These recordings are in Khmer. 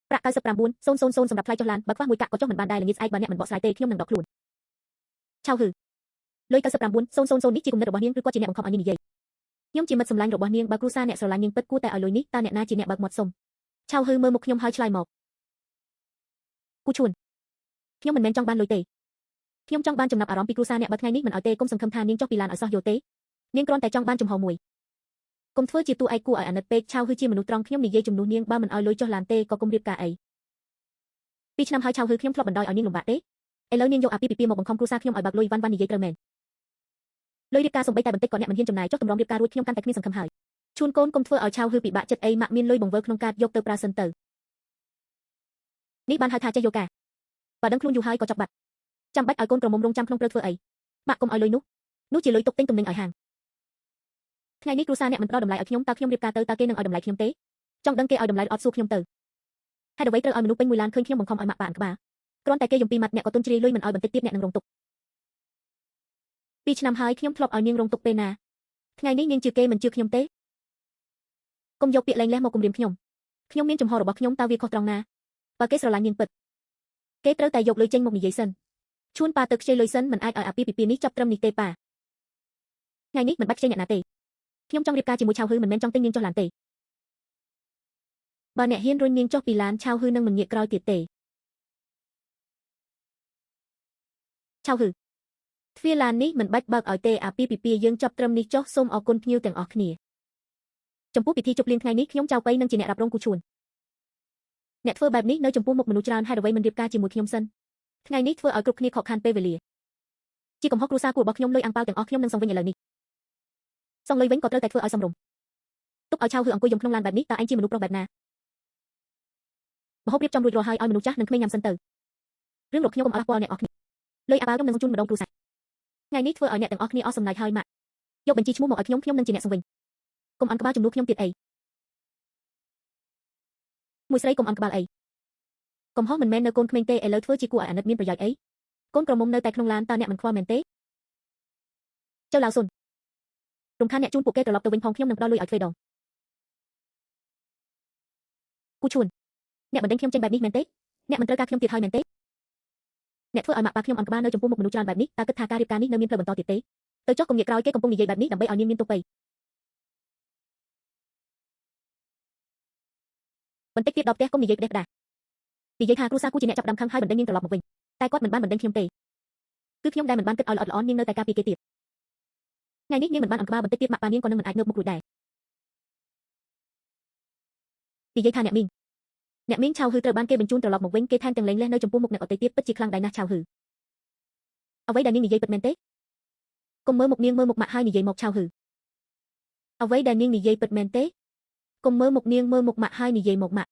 ប្រាក់99,000សម្រាប់ថ្លៃចុះឡានបើខ្វះមួយកាក់ក៏ចុះមិនបានដែរល្ងាចស្អែកបើអ្នកមិនបកស្រាយទេខ្ញុំនឹងដកខ្លួនឆៅហឺលុយ99,000នេះជាគំនិតរបស់នាងឬគាត់ជាអ្នកបង្ខំឲ្យនាងនិយាយខ្ញុំជាមិត្តសម្លាញ់របស់នាងបើគ្រួសារអ្នកស្រឡាញ់នាងពិតគួរតែឲ្យលុយនេះតើអ្នកណាជាអ្នកបើកមាត់សុំឆៅហឺមើលមុខខ្ញុំហើយឆ្លើយមកគូឈួនខ្ញុំមិនមែនចង់បានលុយទេខ្ញុំចង់បានចំណាប់អារម្មណ៍ពីគ្រួសារអ្នកបើថ្ងៃនេះមិនឲ្យទេកុំសង្ឃឹមថានាងចុះពីឡានឲ្យសោះយកទេនាងគ្រាន់តែចង់បានចំហមួយកុំធ្វើជាតួឯកគួរឲ្យអាណិតពេកឆៅហឺជាមនុស្សត្រង់ខ្ញុំនិយាយជំនួសនាងបើមិនឲ្យលុយចុះឡានទេក៏កុំរៀបការអី2 ឆ្នាំហើយឆៅហឺខ្ញុំធ្លាប់បណ្ដោយឲ្យនាងលំបាកទេឥឡូវនាងយកអាពាហ៍ពិពាហ៍មកបង្ខំគ្រួសារខ្ញុំឲ្យបើកលុយវ៉ាន់និយាយត្រូវមែនលុយរៀបការសំបីតែបន្តិចក៏អ្នកមិនហ៊ានចំណាយចុះតម្រាំរៀបការរួចខ្ញុំកាន់តែគ្មានសង្ឃឹមហើយជួនកូនកុំធ្វើឲ្យឆៅហឺពិបាកចិត្តអីម៉ាក់មានលុយបង្វិលក្នុងកាតយកទៅប្រើសិនទៅនេះបានហៅថាចេះយកការបើដឹងខ្លួនយូរហើយក៏ចាប់បាត់ចាំបាច់ឲ្យកូនក្រមុំរងចាំក្នុងព្រឹកធ្វើអីម៉ាក់កុំឲ្យលុយនោះជាលុយទុកទិញទំនិញឲ្យហាងថ្ងៃនេះគ្រួសារអ្នកមិនផ្ដល់តម្លៃឲ្យខ្ញុំតើខ្ញុំរៀបការទៅតើគេនឹងឲ្យតម្លៃខ្ញុំទេចង់ដឹងគេឲ្យតម្លៃអត់សួរខ្ញុំទៅហេតុអ្វីត្រូវឲ្យមនុស្សពេញមួយឡានឃើញខ្ញុំបង្ខំឲ្យម៉ាក់ប៉ាអង្ក្បាលគ្រាន់តែគេយំពីម៉ាត់អ្នកក៏ទុនជ្រាយលុយមិនឲ្យបន្តិចទៀតអ្នកនឹងរងទុក្ខ2 ឆ្នាំហើយខ្ញុំធ្លាប់ឲ្យនាងរងទុក្ខពេលណាថ្ងៃនេះនាងជឿគេមិនជឿខ្ញុំទេកុំយកពាក្យលែងលះមកគំរាមខ្ញុំមានចំហរបស់ខ្ញុំតើវាខុសត្រង់ណាបើគេស្រឡាញ់នាងពិតគេត្រូវតែយកលុយចេញមកនិយាយសិនជួនប៉ាទៅខ្ចីលុយសិនមិនអាចឲ្យអាពាហ៍ពិពាហ៍នេះចាប់ត្រឹមនេះទេប៉ាថ្ងៃនេះមិនបាច់ខ្ចីអ្នកណាទេខ្ញុំចង់រៀបការជាមួយឆៅហឺមិនមែនចង់ទិញនាងចុះឡានទេបើអ្នកហ៊ានរុញនាងចុះពីឡានឆៅហឺនឹងមិនងាកក្រោយទៀតទេឆៅហឺទ្វារឡាននេះមិនបាច់បើកឲ្យទេអាពាហ៍ពិពាហ៍យើងចាប់ត្រឹមនេះចុះសូមអរគុណភ្ញៀវទាំងអស់គ្នាចំពោះពិធីជប់លៀងថ្ងៃនេះខ្ញុំចៅប៉ៃនឹងជាអ្នករ៉ាប់រងគូឈួនអ្នកធ្វើបែបនេះនៅចំពោះមុខមនុស្សច្រើនហេតុអ្វីមិនរៀបការជាមួយខ្ញុំសិនថ្ងៃនេះធ្វើឲ្យគ្រប់គ្នាខកខានពេលវេលាជាកំហុសគ្រួសារគូរបស់ខ្ញុំលុយអាំងប៉ាវទាំងអស់ខ្ញុំនឹងសងវិញឥឡូវនេះសងលុយវិញក៏ត្រូវតែធ្វើឲ្យសមរម្យទុកឲ្យឆៅហឺអង្គុយយំក្នុងឡានបែបនេះតើឯងជាមនុស្សប្រុសបែបណាមហូបរៀបចំរួចរាល់ហើយឲ្យមនុស្សចាស់និងក្មេងញ៉ាំសិនទៅរឿងរបស់ខ្ញុំកុំអស់ពាល់អ្នកអស់គ្នាលុយអាប៉ាវខ្ញុំនឹងជូនម្ដងគ្រួសារថ្ងៃនេះធ្វើឲ្យអ្នកទាំងអស់គ្នាអស់សំណើចហើយម៉ាក់យកបញ្ជីឈ្មោះមកឲ្យខ្ញុំនឹងជាអ្នកសងវិញកុំអន់ក្បាលជំនួសខ្ញុំទៀតអីមួយស្រីកុំអន់ក្បាលអីកំហុសមិនមែននៅកូនក្មេងទេឥឡូវធ្វើជាគួរឲ្យអាណិតមានប្រយោជន៍អីកូនក្រមុំនៅតែក្នុងឡានតើអ្នកមិនខ្វល់មែនទេចៅឡាវសុនរំខានអ្នកជូនពួកគេត្រឡប់ទៅវិញផងខ្ញុំនឹងផ្ដល់លុយឲ្យទ្វេដងគូឈួនអ្នកបណ្ដេញខ្ញុំចេញបែបនេះមែនទេអ្នកមិនត្រូវការខ្ញុំទៀតហើយមែនទេអ្នកធ្វើឲ្យម៉ាក់ប៉ាខ្ញុំអន់ក្បាលនៅចំពោះមុខមនុស្សច្រើនបែបនេះតើគិតថាការរៀបការនេះនៅមានផ្លូវបន្តទៀតទេទៅចុះកុំងាកក្រោយគេកំពុងនិយាយបែបនេះដើម្បីឲ្យនាងមានទុកបីបន្តិចទៀតដល់ផ្ទះកុំនិយាយផ្ដេសផ្ដាសនិយាយថាគ្រូសាគូជាអ្នកចាប់ផ្ដើមខឹងហើយបណ្ដេញនាងត្រឡប់មកវិញតែគាត់មិនបានបណ្ដេញខ្ញុំទេគឺខ្ញុំដែលមិនបានគិតឲ្យល្អិតល្អន់នាងនៅតែការពារគេទៀតថ្ងៃនេះនាងមិនបានអង្ក្បាលបន្តិចទៀតម៉ាក់ប៉ានាងក៏នឹងមិនអាចងើបមុខរួចដែរនិយាយថាអ្នកមីងឆៅហឺត្រូវបានគេបញ្ជូនត្រឡប់មកវិញគេថែមទាំងលែងលះនៅចំពោះមុខអ្នកអតីតទៀតពិតជាខ្លាំងដែរណាស់ឆៅហឺអ្វីដែលនាងនិយាយពិតមែនទេកុំមើលមុខនាងមើលមុខម៉ាក់ហើយនិយាយមកឆៅហឺអ្វីដែលនាងនិយាយពិតមែនទេកុំមើលមុខនាងមើលមុខម៉ាក់ហើយនិយាយមកម៉ាក់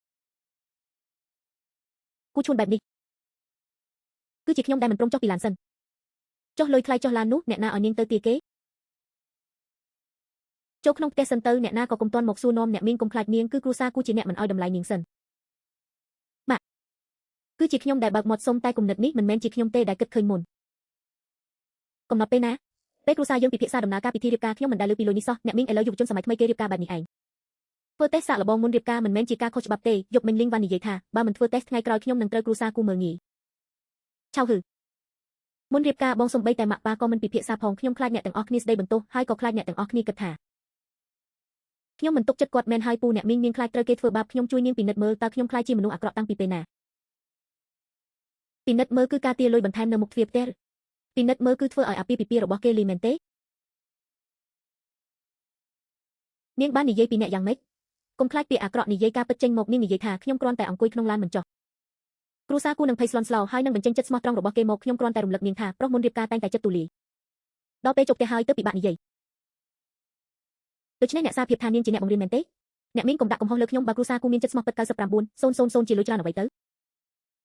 គូឈួនបែបនេះគឺជាខ្ញុំដែលមិនព្រមចុះពីឡានសិនចុះលុយថ្លៃចុះឡាននោះអ្នកណាឲ្យនាងទៅទាគេចូលក្នុងផ្ទះសិនទៅអ្នកណាក៏កុំទាន់មកសួរនាំអ្នកមីងកុំខ្លាចនាងគឺគ្រួសារគូជាអ្នកមិនឲ្យតម្លៃនាងសិនម៉ាក់គឺជាខ្ញុំដែលបើកមាត់សុំតែគំនិតនេះមិនមែនជាខ្ញុំទេដែលគិតឃើញមុនកំណត់ពេលណាពេលគ្រួសារយើងពិភាក្សាដំណើរការពិធីរៀបការខ្ញុំមិនដែលលើពីលុយនេះសោះអ្នកមីងឥឡូវយុវជនសម័យថ្មីគេរៀបការបែបនេះឯងធ្វើតេស្តសាកល្បងមុនរៀបការមិនមែនជាការខុសច្បាប់ទេយប់មិញលីងវ៉ាន់និយាយថាបើមិនធ្វើតេស្តថ្ងៃក្រោយខ្ញុំនឹងត្រូវគ្រួសារគូមើលងាយឆៅហឺមុនរៀបការបងសំបីតែម៉ាក់ប៉ាក៏មិនពិភាក្សាផងខ្ញុំខ្លាចអ្នកទាំងអស់គ្នាស្ដីបន្ទោសហើយក៏ខ្លាចអ្នកទាំងអស់គ្នាគិតថាខ្ញុំមិនទុកចិត្តគាត់មែនហើយពូអ្នកមីងនាងខ្លាចត្រូវគេធ្វើបាបខ្ញុំជួយនាងពិនិត្យមើលតើខ្ញុំខ្លាចជាមនុស្សអាក្រក់តាំងពីពេលណាពិនិត្យមើលគឺការទារលុយបន្ថែមនៅមុខទ្វារផ្ទះពិនិត្យមើលគឺធ្វើឲ្យអាពាហ៍ពិពាហ៍របស់គេលីមែនទេនាងបាននិយាយពីអ្នកយ៉ាងម៉េចកុំខ្លាចពាក្យអាក្រក់និយាយការពិតចេញមកនាងនិយាយថាខ្ញុំគ្រាន់តែអង្គុយក្នុងឡានមិនចុះគ្រូសាគូនឹងភ័យស្លន់ស្លោហើយនឹងបញ្ចេញចិត្តស្មោះត្រង់របស់គេមកខ្ញុំគ្រាន់តែរំលឹកនាងថាប្រុសមុនរៀបការតែងតែចិត្តទូលាយដល់ពេលជប់ផ្ទះហើយទៅពិបាកនិយាយដូច្នេះអ្នកសារភាពថានាងជាអ្នកបង្រៀនមែនទេអ្នកមីងកុំដាក់កំហុសលើខ្ញុំបើគ្រូសាគូមានចិត្តស្មោះពិត99,000ជាលុយច្រើនអ្វីទៅ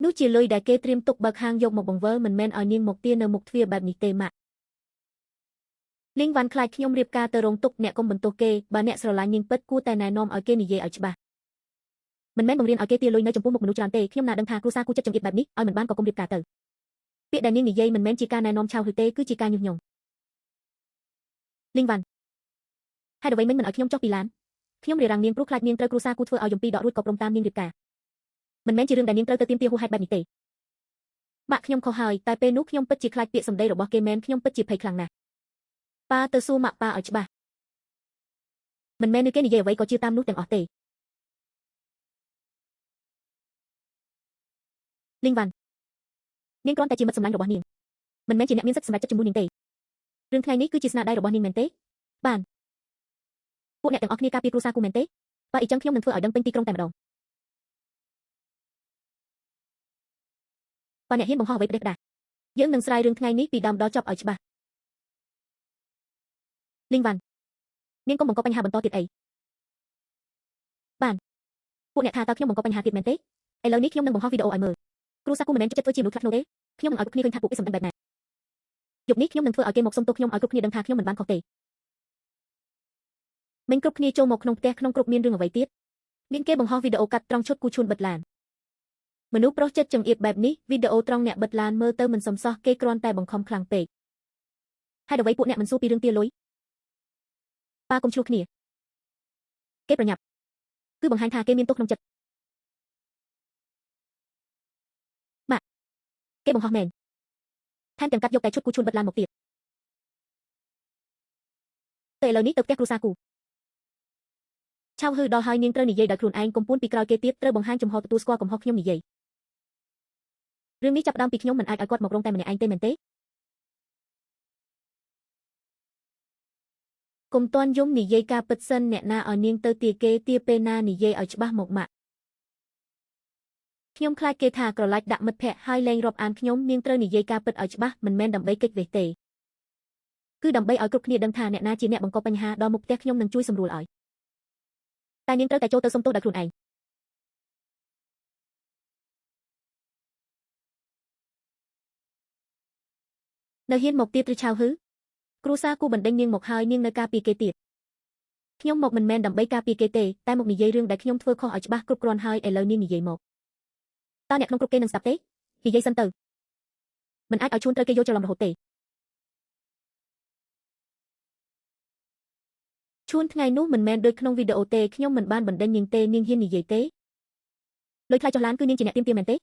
នោះជាលុយដែលគេត្រៀមទុកបើខាងយកមកបង្វិលមិនមែនឲ្យនាងមកទានៅមុខទ្វារបែបនេះទេម៉ាក់លីងវ៉ាន់ខ្លាចខ្ញុំរៀបការទៅរងទុកអ្នកកុំបន្ទោសគេបើអ្នកស្រឡាញ់នាងពិតគួរតែណែនាំឲ្យគេនិយាយឲ្យច្បាស់មិនមែនបង្រៀនឲ្យគេទាលុយនៅចំពោះមុខមនុស្សច្រើនទេខ្ញុំណាដឹងថាគ្រូសាគូចិត្តចង្អៀតបែបនេះឲ្យមិនបានក៏កុំរៀបការទៅពាក្យដែលនាងនិយាយមិនមែនជាការណែនាំឆៅហឺទេគឺជាការញុះញង់លីងវ៉ាន់ហេតុអ្វីមិនឲ្យខ្ញុំចុះពីឡានខ្ញុំរារាំងនាងព្រោះខ្លាចនាងត្រូវគ្រូសាគូធ្វើឲ្យយំពីដករួចក៏ព្រមតាមនាងរៀបការ មិនមែនជារឿងដែលនាងត្រូវទៅទាមទារហួសហេតុបែបនេះទេបាក់ខ្ញុំខុសហើយតែពេលនោះខ្ញុំពិតជាខ្លាចពាក្យសម្ដីរបស់គេមែនខ្ញុំពិតជាភ័យខ្លាំងណាស់ប៉ាទៅសួរម៉ាក់ប៉ាឲ្យច្បាស់មិនមែនគេនិយាយអ្វីក៏ជឿតាមនោះទាំងអស់ទេលីងវ៉ាន់នាងគ្រាន់តែជាមិត្តសម្លាញ់របស់នាងមិនមែនជាអ្នកមានសិទ្ធិសម្រេចចិត្តជាមួយនាងទេរឿងថ្ងៃនេះគឺជាស្នាដៃរបស់នាងមែនទេបានពួកអ្នកទាំងអស់គ្នាការពារគ្រួសារគូមែនទេបើអញ្ចឹងខ្ញុំនឹងធ្វើឲ្យដឹងពេញទីក្រុងតែម្ដងបើអ្នកហ៊ានបង្ហោះអ្វីផ្ដេសផ្ដាសយើងនឹងស្រាយរឿងថ្ងៃនេះពីដើមដល់ចប់ឲ្យច្បាស់លីងវ៉ាន់នាងកុំបង្កបញ្ហាបន្តទៀតអីបានពួកអ្នកថាតើខ្ញុំបង្កបញ្ហាទៀតមែនទេឥឡូវនេះខ្ញុំនឹងបង្ហោះវីដេអូឲ្យមើលគ្រូសាគូមិនមែនចិត្តធ្វើជាមនុស្សខ្លាចនោះទេខ្ញុំនឹងឲ្យគ្រប់គ្នាឃើញថាពួកគេសម្ដែងបែបណាយប់នេះខ្ញុំនឹងធ្វើឲ្យគេមកសុំទោសខ្ញុំឲ្យគ្រប់គ្នាដឹងថាខ្ញុំមិនបានខុសទេមិញគ្រប់គ្នាចូលមកក្នុងផ្ទះក្នុងគ្រប់មានរឿងអ្វីទៀតមានគេបង្ហោះវីដេអូកាត់ត្រង់ឈុតគូឈួនបិទឡានមនុស្សប្រុសចិត្តចង្អៀតបែបនេះវីដេអូត្រង់អ្នកបិទឡានមើលទៅមិនសមសោះគេគ្រាន់តែបង្ខំខ្លាំងពេកហើយអ្វីពួកអ្នកមិនសួរពីរឿងទាលុយប៉ាកុំឆ្លោះគ្នាគេប្រញាប់គឺបង្ហាញថាគេមានទោសក្នុងចិត្តម៉ាក់គេបង្ហោះមែនថែមទាំងកាត់យកតែឈុតគូឈួនបិទឡានមកទៀតតែឥឡូវនេះទៅផ្ទះគ្រូសាគូឆៅហឺដល់ហើយនាងត្រូវនិយាយដោយខ្លួនឯងកុំពួនពីក្រោយគេទៀតត្រូវបង្ហាញចំហទទួលស្គាល់កំហុសខ្ញុំនិយាយរឿងនេះចាប់ផ្ដើមពីខ្ញុំមិនអាចឲ្យគាត់មករងតែម្នាក់ឯងទេមែនទេកុំតន់យំនិយាយការពិតសិនអ្នកណាឲ្យនាងទៅទាគេទាពេលណានិយាយឲ្យច្បាស់មកម៉ាក់ខ្ញុំខ្លាចគេថាក្រឡាច់ដាក់មិត្តភ័ក្តិហើយលែងរាប់អានខ្ញុំនាងត្រូវនិយាយការពិតឲ្យច្បាស់មិនមែនដើម្បីគេចវេះទេគឺដើម្បីឲ្យគ្រប់គ្នាដឹងថាអ្នកណាជាអ្នកបង្កបញ្ហាដល់មុខផ្ទះខ្ញុំនឹងជួយសម្រួលឲ្យតែនាងត្រូវតែចូលទៅសុំទោសដោយខ្លួនឯងនៅហ៊ានមកទៀតឬឆៅហឺគ្រូសាគូបណ្ដេញនាងមកហើយនាងនៅការពារគេទៀតខ្ញុំមកមិនមែនដើម្បីការពារគេទេតែមកនិយាយរឿងដែលខ្ញុំធ្វើខុសឲ្យច្បាស់គ្រប់គ្រាន់ហើយឥឡូវនាងនិយាយមកតើអ្នកក្នុងគ្រប់គេនឹងស្ដាប់ទេនិយាយសិនទៅមិនអាចឲ្យជួនត្រូវគេយល់ច្រឡំរហូតទេជួនថ្ងៃនោះមិនមែនដូចក្នុងវីដេអូទេខ្ញុំមិនបានបណ្ដេញនាងទេនាងហ៊ាននិយាយទេលុយថ្លៃចុះឡានគឺនាងជាអ្នកទាមទារមែនទេ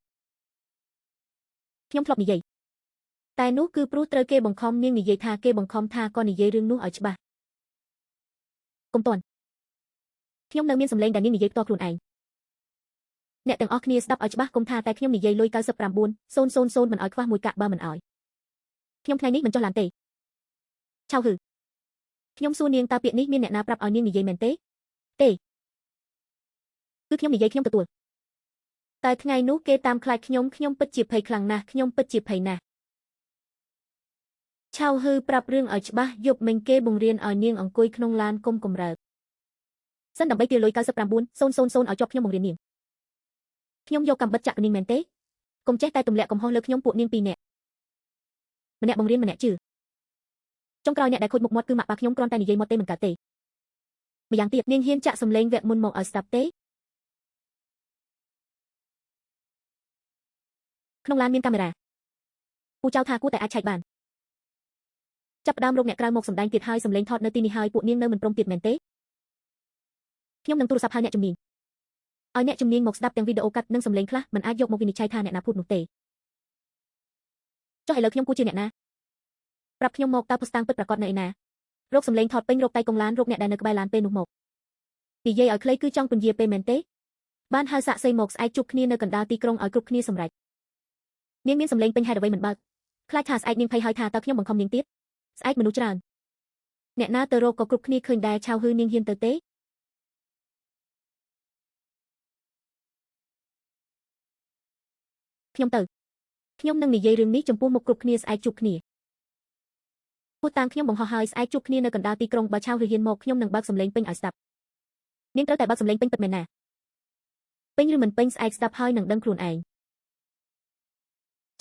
ខ្ញុំធ្លាប់និយាយតែនោះគឺព្រោះត្រូវគេបង្ខំនាងនិយាយថាគេបង្ខំថាក៏និយាយរឿងនោះឲ្យច្បាស់កុំតន់ខ្ញុំនៅមានសម្លេងដែលនាងនិយាយផ្ទាល់ខ្លួនឯងអ្នកទាំងអស់គ្នាស្ដាប់ឲ្យច្បាស់កុំថាតែខ្ញុំនិយាយលុយ99,000មិនឲ្យខ្វះមួយកាក់បើមិនឲ្យខ្ញុំថ្ងៃនេះមិនចុះឡានទេឆៅហឺខ្ញុំសួរនាងតើពាក្យនេះមានអ្នកណាប្រាប់ឲ្យនាងនិយាយមែនទេទេគឺខ្ញុំនិយាយខ្ញុំទទួលតែថ្ងៃនោះគេតាមខ្លាចខ្ញុំពិតជាភ័យខ្លាំងណាស់ខ្ញុំពិតជាភ័យណាស់ឆៅហឺប្រាប់រឿងឲ្យច្បាស់យប់មិញគេបង្រៀនឲ្យនាងអង្គុយក្នុងឡានកុំកំរើកសិនដើម្បីទាលុយ99,000ឲ្យជាប់ខ្ញុំបង្រៀននាងខ្ញុំយកកំបិតចាក់នាងមែនទេកុំចេះតែទម្លាក់កំហុសលើខ្ញុំពួកនាងពីរនាក់ម្នាក់បង្រៀនម្នាក់ជឿចុងក្រោយអ្នកដែលខូចមុខមាត់គឺម៉ាក់ប៉ាខ្ញុំគ្រាន់តែនិយាយមកទេមិនកើតទេម្យ៉ាងទៀតនាងហ៊ានចាក់សម្លេងវគ្គមុនមកឲ្យស្ដាប់ទេក្នុងឡានមានកាមេរ៉ាពូចៅថាគួរតែអាចឆែកបានចាប់ផ្ដើមរកអ្នកក្រៅមកសម្ដែងទៀតហើយសម្លេងថតនៅទីនេះហើយពួកនាងនៅមិនព្រមទៀតមែនទេខ្ញុំនឹងទូរស័ព្ទហៅអ្នកជំនាញឲ្យអ្នកជំនាញមកស្ដាប់ទាំងវីដេអូកាត់និងសម្លេងខ្លះមិនអាចយកមកវិនិច្ឆ័យថាអ្នកណាพูดនោះទេចុះឥឡូវខ្ញុំគួរជាអ្នកណាប្រាប់ខ្ញុំមកតើភស្តាំងពិតប្រាកដនៅឯណារកសម្លេងថតពេញរកតែកុងឡានរកអ្នកដែលនៅក្បែរឡានពេលនោះមកនិយាយឲ្យខ្លីគឺចង់ពន្យាពេលមែនទេបានហៅសាក់សីមកស្អែកជួបគ្នានៅកណ្ដាលទីក្រុងឲ្យគ្រប់គ្នាសម្រេចនាងមានសម្លេងពេញហេតុអ្វីមិនបើកខ្លាចថាស្អែកនាងភ័យហើយថាតើខ្ញុំបង្ខំនាងទៀតស្អែកមនុស្សច្រើនអ្នកណាទៅរកក៏គ្រប់គ្នាឃើញដែរឆៅហឺនាងហ៊ានទៅទេខ្ញុំទៅខ្ញុំនឹងនិយាយរឿងនេះចំពោះមុខគ្រប់គ្នាស្អែកជួបគ្នាពូតាំងខ្ញុំបង្ហោះហើយស្អែកជួបគ្នានៅកណ្ដាលទីក្រុងបើឆៅហឺហ៊ានមកខ្ញុំនឹងបើកសម្លេងពេញឲ្យស្ដាប់នាងត្រូវតែបើកសម្លេងពេញពិតមែនណាពេញឬមិនពេញស្អែកស្ដាប់ហើយនឹងដឹងខ្លួនឯង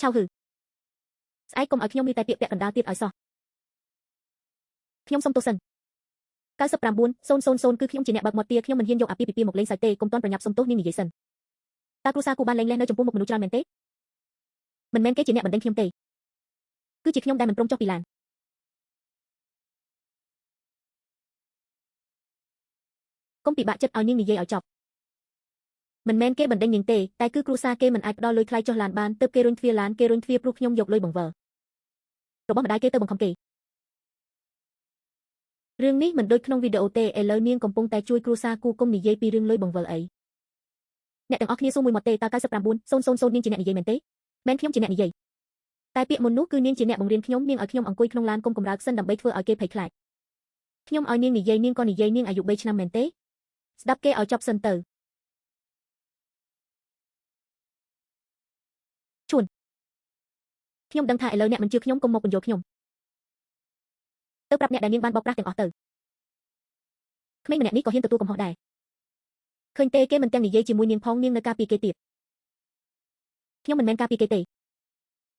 ឆៅហឺស្អែកកុំឲ្យខ្ញុំមានតែពាក្យពាក់កណ្ដាលទៀតឲ្យសោះខ្ញុំសុំទោសសិន99,000គឺខ្ញុំជាអ្នកបើកមាត់ទាខ្ញុំមិនហ៊ានយកអាពាហ៍ពិពាហ៍មកលេងសើចទេកុំតន់ប្រញាប់សុំទោសនាងនិយាយសិនតើគ្រូសាគូបានលែងលះនៅចំពោះមុខមនុស្សច្រើនមែនទេមិនមែនគេជាអ្នកបណ្ដេញខ្ញុំទេគឺជាខ្ញុំដែលមិនព្រមចុះពីឡានកុំពិបាកចិត្តឲ្យនាងនិយាយឲ្យចប់ មិនមែនគេបណ្ដេញនាងទេតែគឺគ្រួសារគេមិនអាចផ្ដល់លុយថ្លៃចុះឡានបានទើបគេរុញទ្វារឡានគេរុញទ្វារព្រោះខ្ញុំយកលុយបង្វិលរបស់ម្ដាយគេទៅបង្ខំគេរឿងនេះមិនដូចក្នុងវីដេអូទេឥឡូវនាងកំពុងតែជួយគ្រួសារគូគុំនិយាយពីរឿងលុយបង្វិលអីអ្នកទាំងអស់គ្នាសួរមួយមកទេតើ9900នាងជាអ្នកនិយាយមែនទេមែនខ្ញុំជាអ្នកនិយាយតែពាក្យមុននោះគឺនាងជាអ្នកបង្រៀនខ្ញុំនាងឲ្យខ្ញុំអង្គុយក្នុងឡានកុំកម្រើកសិនដើម្បីធ្វើឲ្យគេភ័យខ្លាចខ្ញុំឲ្យនាងនិយាយនាងក៏និយាយនាងអាយុ3ឆ្នាំមែនទេស្ដាប់គេឲ្យចប់សិនទៅជួនខ្ញុំដឹងថាឥឡូវអ្នកមិនជឿខ្ញុំកុំមកបញ្យល់ខ្ញុំទៅប្រាប់អ្នកដែលនាងបានបោកប្រាស់ទាំងអស់ទៅក្មេងម្នាក់នេះក៏ហ៊ានទទួលកំហុសដែរឃើញទេគេមិនទាំងនិយាយជាមួយនាងផងនាងនៅការពារគេទៀតខ្ញុំមិនមែនការពារគេទេ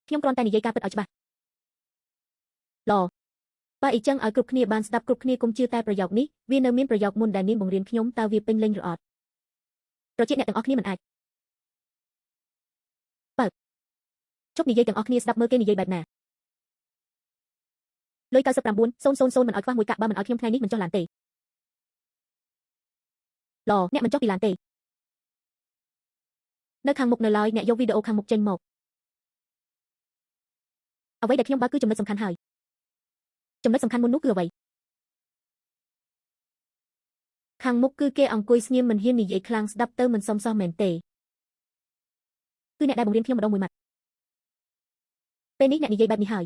ខ្ញុំគ្រាន់តែនិយាយការពិតឲ្យច្បាស់ឡបើអីចឹងឲ្យគ្រប់គ្នាបានស្ដាប់គ្រប់គ្នាកុំជឿតែប្រយោគនេះវានៅមានប្រយោគមុនដែលនាងបង្រៀនខ្ញុំតើវាពេញលេញឬអត់ប្រជែកអ្នកទាំងអស់គ្នាមិនអាចបើជប់និយាយទាំងអស់គ្នាស្ដាប់មើលគេនិយាយបែបណាលុយ99,000មិនឲ្យខ្វះមួយកាក់បើមិនឲ្យខ្ញុំថ្ងៃនេះមិនចុះឡានទេអ្នកមិនចុះពីឡានទេនៅខាងមុខនៅឡើយអ្នកយកវីដេអូខាងមុខចេញមកអ្វីដែលខ្ញុំបើគឺចំណុចសំខាន់ហើយចំណុចសំខាន់មុននោះគឺអ្វីខាងមុខគឺគេអង្គុយស្ងៀមមិនហ៊ាននិយាយខ្លាំងស្ដាប់ទៅមិនសមសោះមែនទេគឺអ្នកដែលបង្រៀនខ្ញុំម្ដងមួយម៉ាត់ពេលនេះអ្នកនិយាយបែបនេះហើយ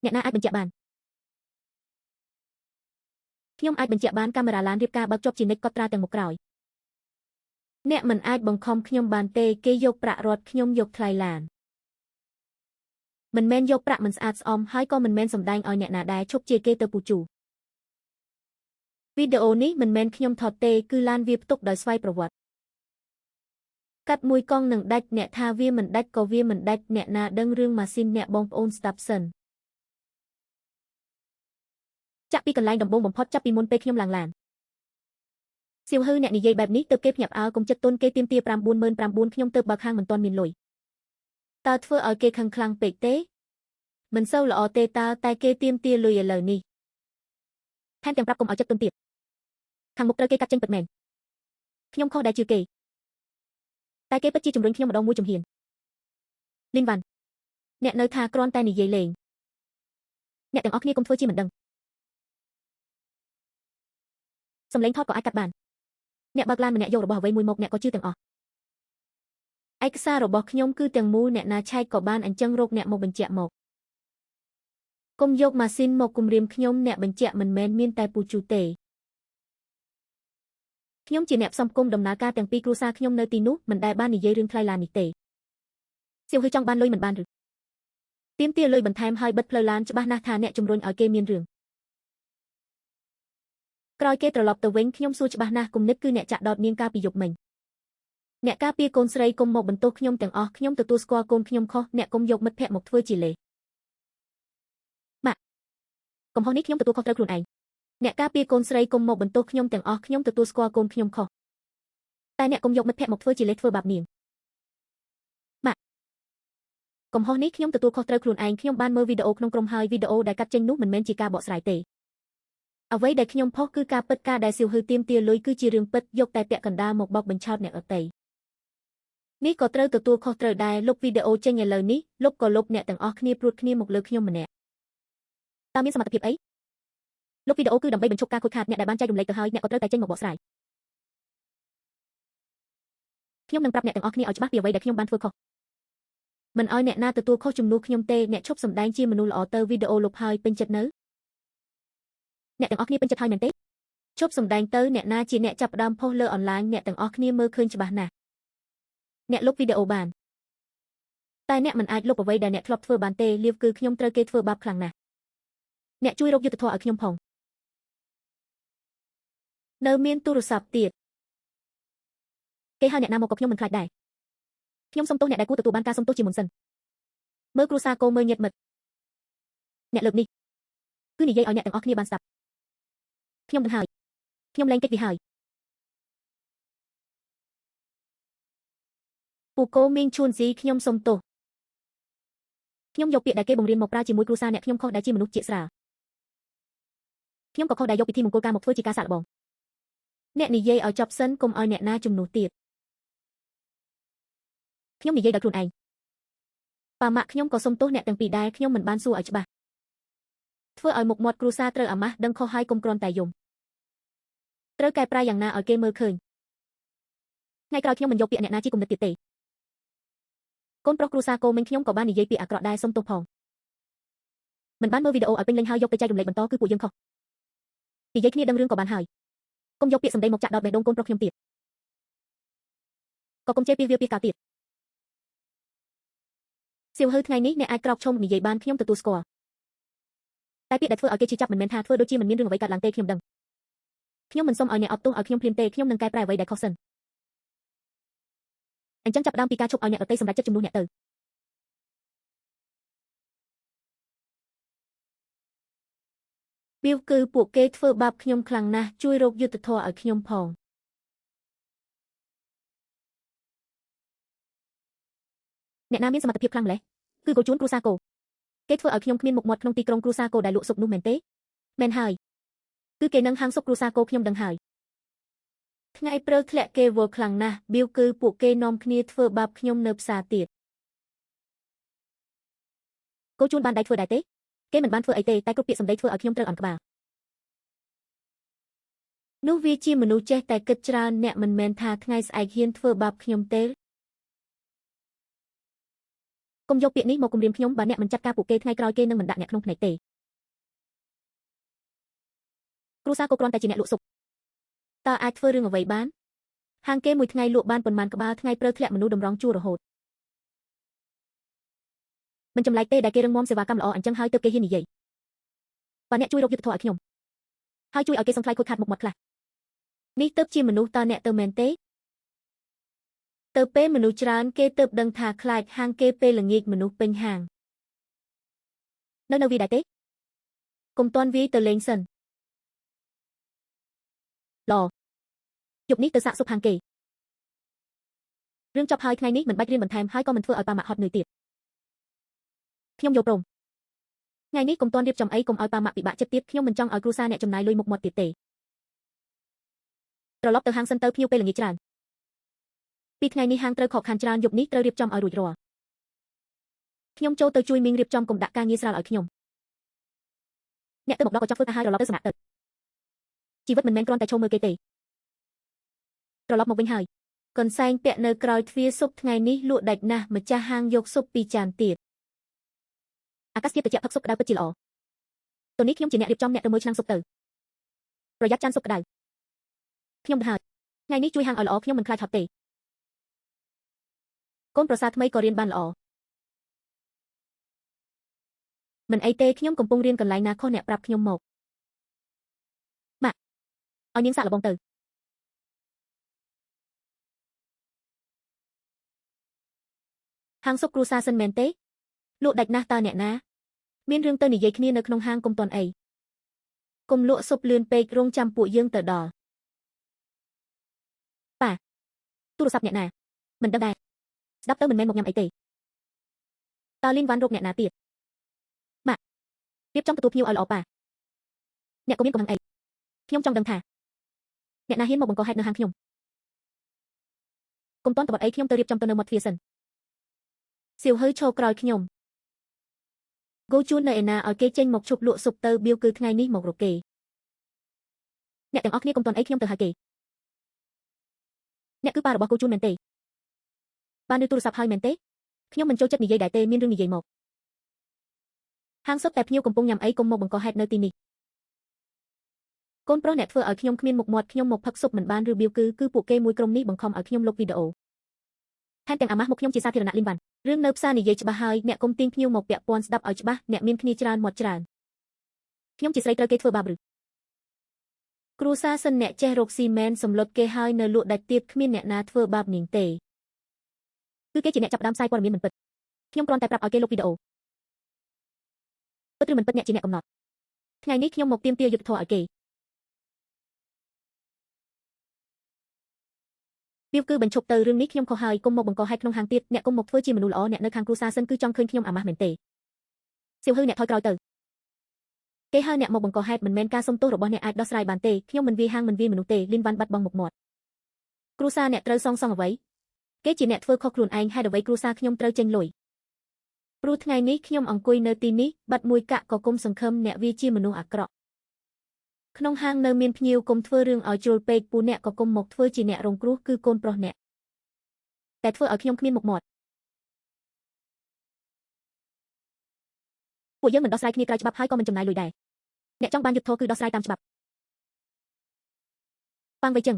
អ្នកណាអាចបញ្ជាក់បានខ្ញុំអាចបញ្ជាក់បានកាមេរ៉ាឡានរៀបការបើកជាប់ជានិច្ចកត់ត្រាទាំងមុខក្រោយអ្នកមិនអាចបង្ខំខ្ញុំបានទេគេយកប្រាក់រត់ខ្ញុំយកថ្លៃឡានមិនមែនយកប្រាក់មិនស្អាតស្អំហើយក៏មិនមែនសម្ដែងឲ្យអ្នកណាដែរឈប់ជាគេទៅពូជូវីដេអូនេះមិនមែនខ្ញុំថតទេគឺឡានវាផ្ទុកដោយស្វ័យប្រវត្តិកាត់មួយកង់នឹងដាច់អ្នកថាវាមិនដាច់ក៏វាមិនដាច់អ្នកណាដឹងរឿងម៉ាស៊ីនអ្នកបងប្អូនស្ដាប់សិនចាក់ពីកន្លែងដំបូងបំផុតចាប់ពីមុនពេលខ្ញុំឡើងឡានសៀវហឺអ្នកនិយាយបែបនេះទើបគេភ្ញាក់ផ្អើលកុំចិត្តទុនគេទាមទារ99,000ខ្ញុំទើបបើកហាងមិនទាន់មានលុយតើធ្វើឲ្យគេខឹងខ្លាំងពេកទេមិនសូវល្អទេតើតែគេទាមទារលុយឥឡូវនេះថែមទាំងប្រាប់កុំឲ្យចិត្តទុនទៀតខាងមុខត្រូវគេកាត់ចេញពិតមែនខ្ញុំខុសដែលជឿគេតែគេពិតជាជំរុញខ្ញុំម្ដងមួយជំហានលីនវ៉ាន់អ្នកនៅថាគ្រាន់តែនិយាយលេងអ្នកទាំងអស់គ្នាកុំធ្វើជាមិនដឹងសំឡេងថតក៏អាចកាត់បានអ្នកបើកឡានម្នាក់យករបស់អ្វីមួយមកអ្នកក៏ជឿទាំងអស់ឯកសាររបស់ខ្ញុំគឺទាំងមូលអ្នកណាឆែកក៏បានអញ្ចឹងរកអ្នកមកបញ្ជាក់មកកុំយកម៉ាស៊ីនមកគំរាមខ្ញុំអ្នកបញ្ជាក់មិនមែនមានតែពូជូទេខ្ញុំជាអ្នកផ្សំគុំដំណើរការទាំងពីរគ្រួសារខ្ញុំនៅទីនោះមិនដែលបាននិយាយរឿងថ្លៃឡាននេះទេសៀវហឺចង់បានលុយមិនបានឬទាមទារលុយបន្ថែមហើយបិទផ្លូវឡានច្បាស់ណាស់ថាអ្នកជំរុញឲ្យគេមានរឿងក្រោយគេត្រឡប់ទៅវិញខ្ញុំសួរច្បាស់ណាស់គំនិតគឺអ្នកចាក់ដោតនាងកាលពីយប់មិញអ្នកការពារកូនស្រីគុំមកបន្ទោសខ្ញុំទាំងអស់ខ្ញុំទទួលស្គាល់កូនខ្ញុំខុសអ្នកគុំយកមិត្តភ័ក្តិមកធ្វើជាលេម៉ាក់កំហុសនេះខ្ញុំទទួលខុសត្រូវខ្លួនឯងអ្នកការពារកូនស្រីគុំមកបន្ទោសខ្ញុំទាំងអស់ខ្ញុំទទួលស្គាល់កូនខ្ញុំខុសតែអ្នកគុំយកមិត្តភ័ក្តិមកធ្វើជាលេធ្វើបាបនាងម៉ាក់កំហុសនេះខ្ញុំទទួលខុសត្រូវខ្លួនឯងខ្ញុំបានមើលវីដេអូក្នុងក្រុមហើយវីដេអូដែលកាត់ចេញនោះមិនមែនជាការបកស្រាយទេអ្វីដែលខ្ញុំផុសគឺការពិតការដែលសៀវហឺទាមទារលុយគឺជារឿងពិតយកតែពាក់កណ្ដាលមកបោកបញ្ឆោតអ្នកដទៃនេះក៏ត្រូវទទួលខុសត្រូវដែរលុបវីដេអូចេញឥឡូវនេះលុបក៏លុបអ្នកទាំងអស់គ្នាព្រួតគ្នាមកលើខ្ញុំម្នាក់តើមានសមត្ថភាពអីលុបវីដេអូគឺដើម្បីបញ្ឈប់ការខូចខាតអ្នកដែលបានចែករំលែកទៅហើយអ្នកក៏ត្រូវតែចេញមកបកស្រាយខ្ញុំនឹងប្រាប់អ្នកទាំងអស់គ្នាឲ្យច្បាស់ពីអ្វីដែលខ្ញុំបានធ្វើខុសមិនឲ្យអ្នកណាទទួលខុសជំនួសខ្ញុំទេអ្នកឈប់សម្ដែងជាមនុស្សល្អទៅវីដេអូលុបហើយពេញចិត្តនៅអ្នកទាំងអស់គ្នាពេញចិត្តហើយមែនទេឈប់សម្ដែងទៅអ្នកណាជាអ្នកចាប់ផ្ដើមផុសលើអនឡាញអ្នកទាំងអស់គ្នាមើលឃើញច្បាស់ណាស់អ្នកលុបវីដេអូបានតែអ្នកមិនអាចលុបអ្វីដែលអ្នកធ្លាប់ធ្វើបានទេលៀបគឺខ្ញុំត្រូវគេធ្វើបាបខ្លាំងណាស់អ្នកជួយរកយុត្តិធម៌ឲ្យខ្ញុំផងនៅមានទូរស័ព្ទទៀតគេហៅអ្នកណាមកក៏ខ្ញុំមិនខ្លាចដែរខ្ញុំសុំទោសអ្នកដែលគួរទទួលបានការសុំទោសជាមុនសិនមើលគ្រួសារគោមើលញាតិមិត្តអ្នកលើកនេះគឺនិយាយឲ្យអ្នកទាំងអស់គ្នាបានស្ដាប់ខ្ញុំដឹងហើយខ្ញុំលែងកិច្ចវាហើយពូកូមីងឈួនស៊ីខ្ញុំសុំទោសខ្ញុំយកពាក្យដែលគេបង្រៀនមកប្រើជាមួយគ្រួសារអ្នកខ្ញុំខុសដែលជាមនុស្សជាស្រាលខ្ញុំក៏ខុសដែលយកពិធីមង្គលការមកធ្វើជាការសាកល្បងអ្នកនិយាយឲ្យចប់សិនកុំឲ្យអ្នកណាជំនួសទៀត ខ្ញុំនិយាយដោយខ្លួនឯងប៉ាម៉ាក់ខ្ញុំក៏សុំទោសអ្នកទាំងពីរដែរខ្ញុំមិនបានសួរឲ្យច្បាស់ធ្វើឲ្យមុខមាត់គ្រួសារត្រូវអាម៉ាស់ដឹងខុសហើយកុំគ្រាន់តែយំត្រូវកែប្រែយ៉ាងណាឲ្យគេមើលឃើញថ្ងៃក្រោយខ្ញុំមិនយកពាក្យអ្នកណាជាគំនិតទៀតទេកូនប្រុសគ្រួសារកូនមិញខ្ញុំក៏បាននិយាយពាក្យអាក្រក់ដែរសុំទោសផងមិនបានមើលវីដេអូឲ្យពេញលេញហើយយកទៅចែករំលែកបន្តគឺពួកយើងខុសនិយាយគ្នាដឹងរឿងក៏បានហើយកុំយកពាក្យសម្ដីមកចាក់ដោតបេះដូងកូនប្រុសខ្ញុំទៀតក៏កុំជេរពាសវាពាសកាលទៀតសៀវហឺថ្ងៃនេះអ្នកអាចក្រោកឈុំនិយាយបានខ្ញុំទទួលស្គាល់តែពាក្យដែលធ្វើឲ្យគេជឿចាប់មិនមែនថាធ្វើដូចជាមិនមានរឿងអ្វីកើតឡើងទេខ្ញុំដឹងខ្ញុំមិនសុំឲ្យអ្នកអត់ទោសឲ្យខ្ញុំភ្លាមទេខ្ញុំនឹងកែប្រែអ្វីដែលខុសសិនអញ្ចឹងចាប់ផ្ដើមពីការជប់ឲ្យអ្នកដទៃសម្រេចចិត្តជំនួសអ្នកទៅវាគឺពួកគេធ្វើបាបខ្ញុំខ្លាំងណាស់ជួយរកយុត្តិធម៌ឲ្យខ្ញុំផងអ្នកណាមានសមត្ថភាពខ្លាំងម្ល៉េះគឺកូជួនគ្រួសារកូគេធ្វើឲ្យខ្ញុំគ្មានមុខមាត់ក្នុងទីក្រុងគ្រួសារកូដែលលក់ស៊ុបនោះមែនទេមែនហើយគឺគេនឹងហាងស៊ុបគ្រួសារកូខ្ញុំដឹងហើយថ្ងៃព្រឹកធ្លាក់គេវល់ខ្លាំងណាស់បៀវគឺពួកគេនាំគ្នាធ្វើបាបខ្ញុំនៅផ្សារទៀតកូជួនបានដៃធ្វើដែរទេគេមិនបានធ្វើអីទេតែគ្រប់ពាក្យសម្ដីធ្វើឲ្យខ្ញុំត្រូវអន់ក្បាលនោះវាជាមនុស្សចេះតែគិតច្រើនអ្នកមិនមែនថាថ្ងៃស្អែកហ៊ានធ្វើបាបខ្ញុំទេកុំយកពាក្យនេះមកគំរាមខ្ញុំបើអ្នកមិនចាត់ការពួកគេថ្ងៃក្រោយគេនឹងមិនដាក់អ្នកក្នុងភ្នែកទេគ្រួសារកូគ្រាន់តែជាអ្នកលក់ស៊ុបតើអាចធ្វើរឿងអ្វីបានហាងគេមួយថ្ងៃលក់បានប៉ុន្មានក្បាលថ្ងៃព្រឹកធ្លាក់មនុស្សតម្រង់ជួររហូតមិនចម្លែកទេដែលគេរឹងមាំសេវាកម្មល្អអញ្ចឹងហើយទើបគេហ៊ាននិយាយបើអ្នកជួយរកយុត្តិធម៌ឲ្យខ្ញុំហើយជួយឲ្យគេសង្ឃ្លាយខូចខាតមុខមាត់ខ្លះនេះទើបជាមនុស្សតើអ្នកទៅមែនទេទៅពេលមនុស្សច្រើនគេទើបដឹងថាខ្លាចហាងគេពេលល្ងាចមនុស្សពេញហាងនៅវាដែរទេកុំទាន់វាយទៅលេងសិនឡយប់នេះទៅសាកស៊ុបហាងគេរឿងចប់ហើយថ្ងៃនេះមិនបាច់រៀនបន្ថែមហើយក៏មិនធ្វើឲ្យប៉ាម៉ាក់ហត់នឿយទៀតខ្ញុំយល់ព្រមថ្ងៃនេះកុំទាន់រៀបចំអីកុំឲ្យប៉ាម៉ាក់ពិបាកចិត្តទៀតខ្ញុំមិនចង់ឲ្យគ្រួសារអ្នកចំណាយលុយមុខមាត់ទៀតទេត្រឡប់ទៅហាងសិនទៅភ្ញៀវពេលល្ងាចច្រើនពីថ្ងៃនេះហាងត្រូវខកខានច្រើនយប់នេះត្រូវរៀបចំឲ្យរួចរាល់ខ្ញុំចូលទៅជួយមីងរៀបចំកុំដាក់ការងារស្រាលឲ្យខ្ញុំអ្នកទៅមកដល់ក៏ចង់ធ្វើការហើយត្រឡប់ទៅសំណាក់ទៅជីវិតមិនមែនគ្រាន់តែឈោមមើលគេទេត្រឡប់មកវិញហើយកន្សែងពាក់នៅក្រោយទ្វារស៊ុបថ្ងៃនេះលក់ដាច់ណាស់ម្ចាស់ហាងយកស៊ុបពីចានទៀតអាកាសធាតុត្រជាក់ផឹកស៊ុបក្តៅពិតជាល្អតនេះខ្ញុំជាអ្នករៀបចំអ្នកទៅមើលឆ្នាំងស៊ុបទៅប្រយ័ត្នចានស៊ុបក្តៅខ្ញុំទៅហើយថ្ងៃនេះជួយហាងឲ្យល្អខ្ញុំមិនខ្លាចហត់ទេកូនប្រសាថ្មីក៏រៀនបានល្អមិនអីទេខ្ញុំកំពុងរៀនកន្លែងណាខុសអ្នកប្រាប់ខ្ញុំមកម៉ាក់ឲ្យនាងសាកល្បងទៅហាងស៊ុបគ្រួសារសិនមែនទេលក់ដាច់ណាស់តើអ្នកណាមានរឿងទៅនិយាយគ្នានៅក្នុងហាងកុំតន់អីកុំលក់ស៊ុបលឿនពេករងចាំពួកយើងទៅដល់ប៉ាទូរស័ព្ទអ្នកណាមិនដឹងដែរស្ដាប់ទៅមិនមែនមកញ៉ាំអីទេតើលីនវ៉ាន់រកអ្នកណាទៀតម៉ាក់រៀបចំទទួលភ្ញៀវឲ្យល្អប៉ាអ្នកក៏មានកំហឹងអីខ្ញុំចង់ដឹងថាអ្នកណាហ៊ានមកបង្កហេតុនៅហាងខ្ញុំកុំតន់តបអីខ្ញុំទៅរៀបចំទៅនៅមាត់ទ្វារសិនសៀវហឺឈរក្រោយខ្ញុំគូជួននៅឯណាឲ្យគេចេញមកឈប់លក់ស៊ុបទៅបៀវគឺថ្ងៃនេះមករកគេអ្នកទាំងអស់គ្នាកុំតន់អីខ្ញុំទៅហៅគេអ្នកគឺប៉ារបស់គូជួនមែនទេបានលើទូរស័ព្ទហើយមែនទេខ្ញុំមិនចូលចិត្តនិយាយដែរទេមានរឿងនិយាយមកហាងស៊ុបតែភ្ញៀវកំពុងញ៉ាំអីកុំមកបង្កហេតុនៅទីនេះកូនប្រុសអ្នកធ្វើឲ្យខ្ញុំគ្មានមុខមាត់ខ្ញុំមកផឹកស៊ុបមិនបានឬបៀវគឺពួកគេមួយក្រុមនេះបង្ខំឲ្យខ្ញុំលុបវីដេអូថែមទាំងអាម៉ាស់មកខ្ញុំជាសាធារណៈលីនវ៉ាន់រឿងនៅផ្សារនិយាយច្បាស់ហើយអ្នកកុំទាញភ្ញៀវមកពាក់ព័ន្ធស្ដាប់ឲ្យច្បាស់អ្នកមានគ្នាច្រើនមាត់ច្រើនខ្ញុំជាស្រីត្រូវគេធ្វើបាបឬគ្រូសាសិនអ្នកចេះរកស៊ីមែនសម្លុតគេហើយនៅលក់ដាច់ទៀតគ្មានអ្នកណាធ្វើបាបនាងទេគឺគេជាអ្នកចាប់ផ្ដើមផ្សាយព័ត៌មានមិនពិតខ្ញុំគ្រាន់តែប្រាប់ឲ្យគេលុបវីដេអូពិតឬមិនពិតអ្នកជាអ្នកកំណត់ថ្ងៃនេះខ្ញុំមកទាមទារយុត្តិធម៌ឲ្យគេវាគឺបញ្ឈប់ទៅរឿងនេះខ្ញុំខុសហើយកុំមកបង្កហេតុក្នុងហាងទៀតអ្នកកុំមកធ្វើជាមនុស្សល្អអ្នកនៅខាងគ្រួសារសិនគឺចង់ឃើញខ្ញុំអាម៉ាស់មែនទេសៀវហឺអ្នកថយក្រោយទៅគេហៅអ្នកមកបង្កហេតុមិនមែនការសុំទោសរបស់អ្នកអាចដោះស្រាយបានទេខ្ញុំមិនវាយហាងមិនវាយមនុស្សទេលីនវ៉ាន់បាត់បង់មុខមាត់គ្រួសារអ្នកត្រូវសងអ្វី គេជាអ្នកធ្វើខុសខ្លួនឯងហេតុអ្វីគ្រួសារខ្ញុំត្រូវចេញលុយព្រោះថ្ងៃនេះខ្ញុំអង្គុយនៅទីនេះបាត់មួយកាក់ក៏គុំសង្ឃឹមអ្នកវាជាមនុស្សអាក្រក់ក្នុងហាងនៅមានភ្ញៀវគុំធ្វើរឿងឲ្យជ្រុលពេកពូអ្នកក៏គុំមកធ្វើជាអ្នករងគ្រោះគឺកូនប្រុសអ្នកតែធ្វើឲ្យខ្ញុំគ្មានមុខមាត់ពួកយើងមិនដោះស្រាយគ្នាក្រៅច្បាប់ហើយក៏មិនចំណាយលុយដែរអ្នកចង់បានយុត្តិធម៌គឺដោះស្រាយតាមច្បាប់ប៉ាងវៃចឹង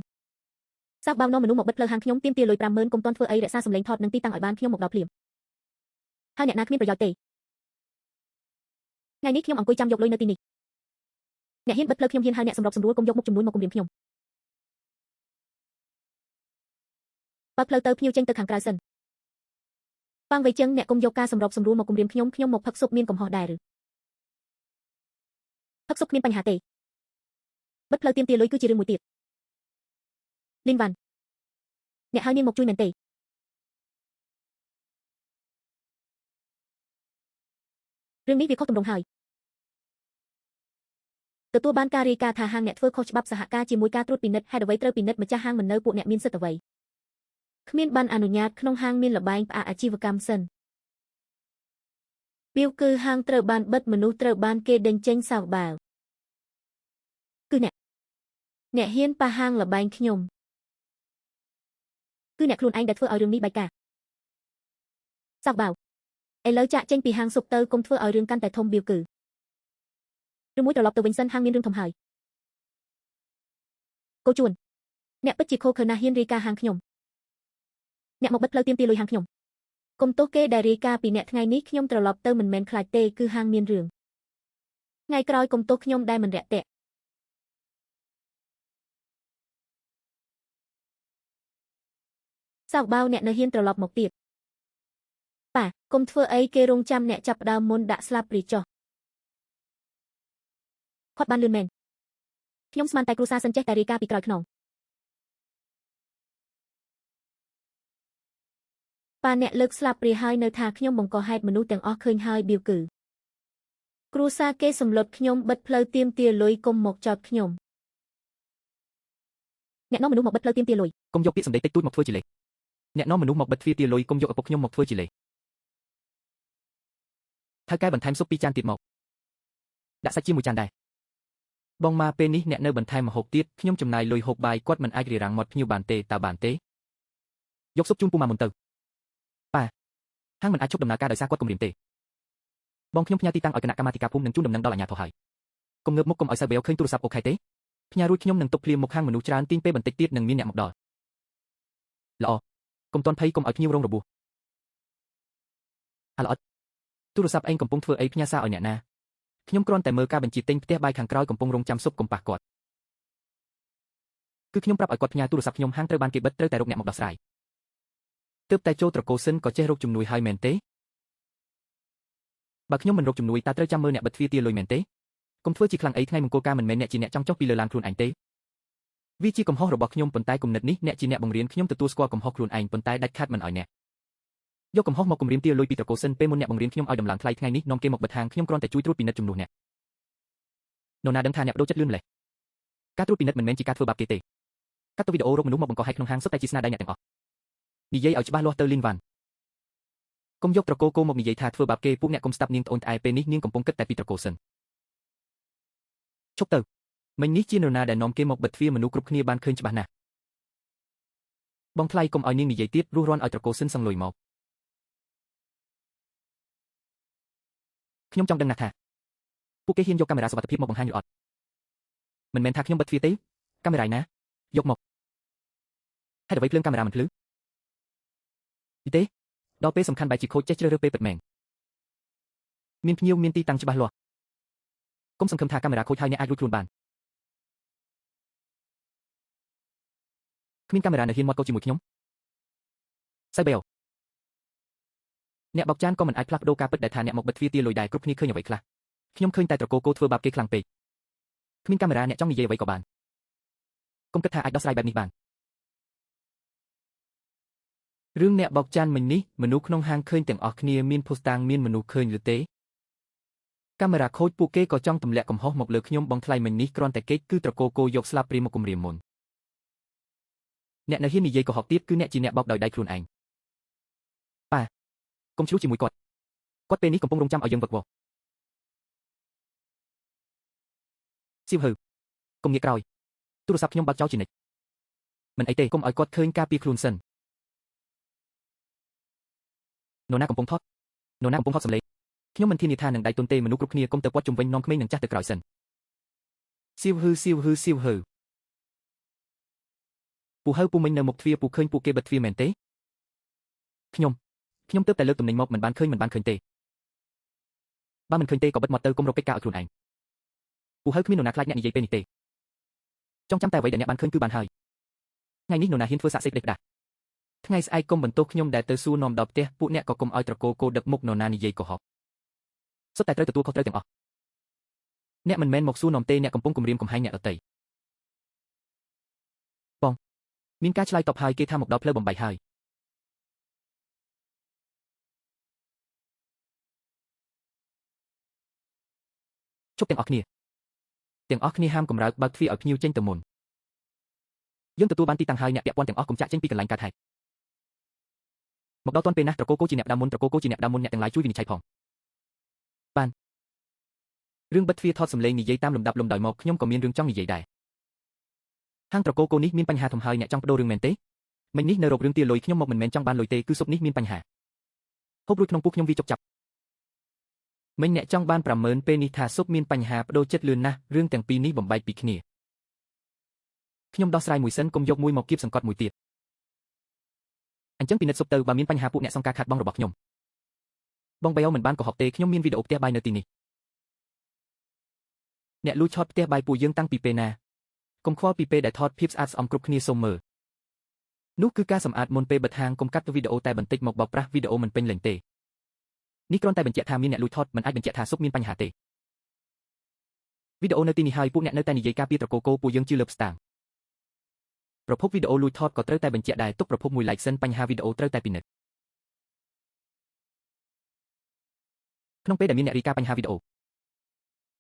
សាប់បាវនាំមនុស្សមកបិទផ្លូវហាងខ្ញុំទាមទារលុយ 50,000 កុំទាន់ធ្វើអីរក្សាសម្លេងថតនិងទីតាំងឲ្យបានខ្ញុំមកដល់ភ្លាមហើយអ្នកណាគ្មានប្រយោជន៍ទេថ្ងៃនេះខ្ញុំអង្គុយចាំយកលុយនៅទីនេះអ្នកហ៊ានបិទផ្លូវខ្ញុំហ៊ានហៅអ្នកសម្របសម្រួលកុំយកមុខចំនួនមកគំរាមខ្ញុំបើកផ្លូវទៅភ្ញៀវចេញទៅខាងក្រៅសិនប៉ាងវៃចឹងអ្នកកុំយកការសម្របសម្រួលមកគំរាមខ្ញុំមកផឹកស៊ុបមានកំហុសដែរឬផឹកស៊ុបគ្មានបញ្ហាទេបិទផ្លូវទាមទារលុយគឺជារឿងមួយទៀតលីនវ៉ាន់អ្នកហើយនាងមកជួយមែនទេរឿងនេះវាខុសទម្រង់ហើយទទួលបានការរាយការណ៍ថាហាងអ្នកធ្វើខុសច្បាប់សហការជាមួយការត្រួតពិនិត្យហេតុអ្វីត្រូវពិនិត្យម្ចាស់ហាងមិននៅពួកអ្នកមានសិទ្ធិអ្វីគ្មានបានអនុញ្ញាតក្នុងហាងមានលបែងផ្អាកអាជីវកម្មសិនពីវគឺហាងត្រូវបានបិទមនុស្សត្រូវបានគេដេញចេញសៅបាវគឺអ្នកហ៊ានប៉ះហាងលបែងខ្ញុំគឺអ្នកខ្លួនឯងដែលធ្វើឲ្យរឿងនេះបែកការណ៍សៅបាវឥឡូវចាក់ចេញពីហាងស៊ុបទៅកុំធ្វើឲ្យរឿងកាន់តែធំបៀវគឺឬមួយត្រឡប់ទៅវិញសិនហាងមានរឿងធំហើយកូជួនអ្នកពិតជាខូខើណាស់ហ៊ានរាយការណ៍ហាងខ្ញុំអ្នកមកបិទផ្លូវទាមទារលុយហាងខ្ញុំកុំទោសគេដែលរាយការណ៍ពីអ្នកថ្ងៃនេះខ្ញុំត្រឡប់ទៅមិនមែនខ្លាចទេគឺហាងមានរឿងថ្ងៃក្រោយកុំទោសខ្ញុំដែលមិនរាក់ទាក់សៅបាវអ្នកនៅហ៊ានត្រឡប់មកទៀតប៉ាកុំធ្វើអីគេរងចាំអ្នកចាប់ដើមមុនដាក់ស្លាប់ព្រីចុះគាត់បានលឿនមែនខ្ញុំស្មានតែគ្រូសាសិនចេះតែរាយការណ៍ពីក្រោយខ្នងប៉ាអ្នកលើកស្លាប់ព្រាហើយនៅថាខ្ញុំបង្កហេតុមនុស្សទាំងអស់ឃើញហើយបៀវគឺគ្រូសាគេសម្លុតខ្ញុំបិទផ្លូវទាមទារលុយកុំមកចោទខ្ញុំអ្នកនាំមនុស្សមកបិទផ្លូវទាមទារលុយកុំយកពាក្យសម្ដីតិចតួចមកធ្វើជាលេសអ្នកនាំមនុស្សមកបិទទ្វារទារលុយកុំយកឪពុកខ្ញុំមកធ្វើជាលេសថៅកែបន្ថែមស៊ុប2ចានទៀតមកដាក់សាច់ជាមួយចានដែរបងមកពេលនេះអ្នកនៅបន្ថែមម្ហូបទៀតខ្ញុំចំណាយលុយហូបបាយគាត់មិនអាចរារាំងមាត់ភ្ញៀវបានទេតើបានទេយកស៊ុបជូនពូម៉ាមុនទៅប៉ាហាងមិនអាចជប់ដំណើរការដោយសារគាត់គំរាមទេបងខ្ញុំផ្ញើទីតាំងឲ្យគណៈកម្មាធិការភូមិនឹងជូនដំណឹងដល់អាជ្ញាធរហើយកុំងើបមុខកុំឲ្យសៅបែវឃើញទូរស័ព្ទអូខេទេផ្ញើរួចខ្ញុំនឹងទុកភ្លាមមុខហាងមនុស្សច្រើនទាញពេលបន្តិចទៀតនឹងមានអ្នកមកដល់ល្អកុំតន់ភ័យកុំឲ្យភ្ញៀវរងរបួសអាល្អិតទូរស័ព្ទឯងកំពុងធ្វើអីផ្ញើសារឲ្យអ្នកណាខ្ញុំគ្រាន់តែមើលការបញ្ជាទិញផ្ទះបាយខាងក្រោយកំពុងរងចាំស៊ុបកុំប៉ះគាត់គឺខ្ញុំប្រាប់ឲ្យគាត់ផ្ញើទូរស័ព្ទខ្ញុំហាងត្រូវបានគេបិទត្រូវតែរកអ្នកមកដោះស្រាយទើបតែចូលត្រកូលសិនក៏ចេះរកជំនួយហើយមែនទេបើខ្ញុំមិនរកជំនួយតើត្រូវចាំមើលអ្នកបិទទ្វារទារលុយមែនទេកុំធ្វើជាខ្លាំងអីថ្ងៃមង្គលការមិនមែនអ្នកជាអ្នកចង់ចុះពីលើឡានខ្លួនឯងទេវាជាកំហុសរបស់ខ្ញុំប៉ុន្តែគំនិតនេះអ្នកជាអ្នកបង្រៀនខ្ញុំទទួលស្គាល់កំហុសខ្លួនឯងប៉ុន្តែដាច់ខាតមិនឲ្យអ្នកយកកំហុសមកគំរាមទារលុយពីត្រកូលសិនពេលមុនអ្នកបង្រៀនខ្ញុំឲ្យដំឡើងថ្លៃថ្ងៃនេះនាំគេមកបិទហាងខ្ញុំគ្រាន់តែជួយត្រួតពិនិត្យជំនួសអ្នកនរណាដឹងថាអ្នកបដូរចិត្តលឿនម្លេះការត្រួតពិនិត្យមិនមែនជាការធ្វើបាបគេទេកាត់ទៅវីដេអូរកមនុស្សមកបង្កហេតុក្នុងហាងសុទ្ធតែជាស្នាដៃអ្នកទាំងអស់និយាយឲ្យច្បាស់លាស់ទៅលីនវ៉ាន់កុំយកត្រកូលគោមកនិយាយថាធ្វើបាបគេពួកអ្នកកុំស្ដាប់នាងត្អូញត្អែពេលនេះនាងកំពុងគិតតែពីត្រកូលសិនឈប់ទៅមិញនេះជានរណាដែលនាំគេមកបិទទ្វារមនុស្សគ្រប់គ្នាបានឃើញច្បាស់ណាស់បងថ្លៃកុំឲ្យនាងនិយាយទៀតរស់រាន់ឲ្យត្រកូលសិនសង្លុយមកខ្ញុំចង់ដឹងណាស់ថាពួកគេហ៊ានយកកាមេរ៉ាសុវត្ថិភាពមកបង្ហាញឬអត់មិនមែនថាខ្ញុំបិទទ្វារទេកាមេរ៉ាណាយកមកហេតុអ្វីភ្លើងកាមេរ៉ាមិនភ្លឺទេដល់ពេលសំខាន់បែរជាខូចចេះជ្រើសរើសពេលពិតមែនមានភ្ញៀវមានទីតាំងច្បាស់លាស់កុំសង្ឃឹមថាកាមេរ៉ាខូចហើយអ្នកអាចរួចខ្លួនបានគ្មានកាមេរ៉ានៅហ៊ានមាត់កោជាមួយខ្ញុំសៃបែវអ្នកបោកចានក៏មិនអាចផ្លាស់ប្ដូរការពិតដែលថាអ្នកមកបិទទ្វារទារលុយដែរគ្រប់គ្នាឃើញអ្វីខ្លះខ្ញុំឃើញតែត្រកូលគោធ្វើបាបគេខ្លាំងពេកគ្មានកាមេរ៉ាអ្នកចង់និយាយអ្វីក៏បានកុំគិតថាអាចដោះស្រាយបែបនេះបានរឿងអ្នកបោកចានមិញនេះមនុស្សក្នុងហាងឃើញទាំងអស់គ្នាមានភស្តុតាងមានមនុស្សឃើញឬទេកាមេរ៉ាខូចពួកគេក៏ចង់ទម្លាក់កំហុសមកលើខ្ញុំបងថ្លៃមិញនេះគ្រាន់តែគេគឺត្រកូលគោយកស្លាបព្រាមកគំរាមមុនអ្នកនៅហ៊ាននិយាយកុហកទៀតគឺអ្នកជាអ្នកបោកដោយដៃខ្លួនឯង កុំឆ្លុះជាមួយគាត់ពេលនេះកំពុងរងចាំឲ្យយើងវឹកវរសៀវហឺកុំងាកក្រោយទូរស័ព្ទខ្ញុំបើកចោលជានិច្ចមិនអីទេកុំឲ្យគាត់ឃើញការពារខ្លួនសិននរណាកំពុងថតសំឡេងខ្ញុំមិនធានាថានឹងដៃទុនទេមនុស្សគ្រប់គ្នាកុំទៅព័ទ្ធជុំវិញនាំក្មេងនិងចាស់ទៅក្រោយសិនសៀវហឺពូហៅពូមិញនៅមុខទ្វារពូឃើញពួកគេបិទទ្វារមែនទេខ្ញុំទើបតែលើកទំនិញមកមិនបានឃើញទេបើមិនឃើញទេក៏បិទមាត់ទៅកុំរកកិច្ចការឲ្យខ្លួនឯងពូហៅគ្មាននរណាខ្លាចអ្នកនិយាយពេលនេះទេចង់ចាំតែអ្វីដែលអ្នកបានឃើញគឺបានហើយថ្ងៃនេះនរណាហ៊ានធ្វើសាកសេកក្តេកក្តាស់ថ្ងៃស្អែកកុំបន្ទោសខ្ញុំដែលទៅសួរនាំដល់ផ្ទះពួកអ្នកក៏កុំឲ្យត្រកូលគោដឹកមុខនរណានិយាយកុហកសុទ្ធតែត្រូវទទួលខុសត្រូវទាំងអស់អ្នកមិនមែនមកសួរនាំទេអ្នកកំពុងគំរាមកំហែងអ្នកដទៃបងមានការឆ្លើយតបហើយគេថាមកដល់ផ្លូវបំបីហើយជប់ទាំងអស់គ្នាហាមកម្រើកបើកទ្វារឲ្យភ្ញៀវចេញទៅមុនយើងទទួលបានទីតាំងហើយអ្នកពាក់ព័ន្ធទាំងអស់កុំចាក់ចេញពីកន្លែងកើតហេតុមកដល់ទាន់ពេលណាស់ត្រកូលគោជាអ្នកដើមមុនអ្នកទាំងឡាយជួយវិនិច្ឆ័យផងបានរឿងបិទទ្វារថតសម្លេងនិយាយតាមលំដាប់លំដោយមកខ្ញុំក៏មានរឿងចង់និយាយដែរហាងត្រកូលគោនេះមានបញ្ហាធំហើយអ្នកចង់បដូររឿងមែនទេមិញនេះនៅរករឿងទាលុយខ្ញុំមកមិនមែនចង់បានលុយទេគឺស៊ុបនេះមានបញ្ហាហូបរួចក្នុងពោះខ្ញុំវាចុកចាប់មិញអ្នកចង់បានប្រមើលពេលនេះថាស៊ុបមានបញ្ហាបដូរចិត្តលឿនណាស់រឿងទាំងពីរនេះបំបែកពីគ្នាខ្ញុំដោះស្រាយមួយសិនកុំយកមួយមកគៀបសង្កត់មួយទៀតអញ្ចឹងពិនិត្យស៊ុបទៅបើមានបញ្ហាពួកអ្នកសង្ការខាតបង់របស់ខ្ញុំបងបាយមិនបានកុហកទេខ្ញុំមានវីដេអូផ្ទះបាយនៅទីនេះអ្នកលួចថតផ្ទះបាយពួកយើងតាំងពីពេលណាកុំខ្វល់ពីពេលដែលថតភាពស្អាតស្អំគ្រប់គ្នាសូមមើលនោះគឺការសម្អាតមុនពេលបិទហាងកុំកាត់វីដេអូតែបន្តិចមកបោកប្រាស់វីដេអូមិនពេញលេញទេនេះគ្រាន់តែបញ្ជាក់ថាមានអ្នកលួចថតមិនអាចបញ្ជាក់ថាស៊ុបមានបញ្ហាទេវីដេអូនៅទីនេះហើយពួកអ្នកនៅតែនិយាយការពីត្រកូលគោពួកយើងជឿលើផ្ស្តាងប្រភពវីដេអូលួចថតក៏ត្រូវតែបញ្ជាក់ដែរទុកប្រភពមួយ like សិនបញ្ហាវីដេអូត្រូវតែពិនិត្យក្នុងពេលដែលមានអ្នករាយការណ៍បញ្ហាវីដេអូ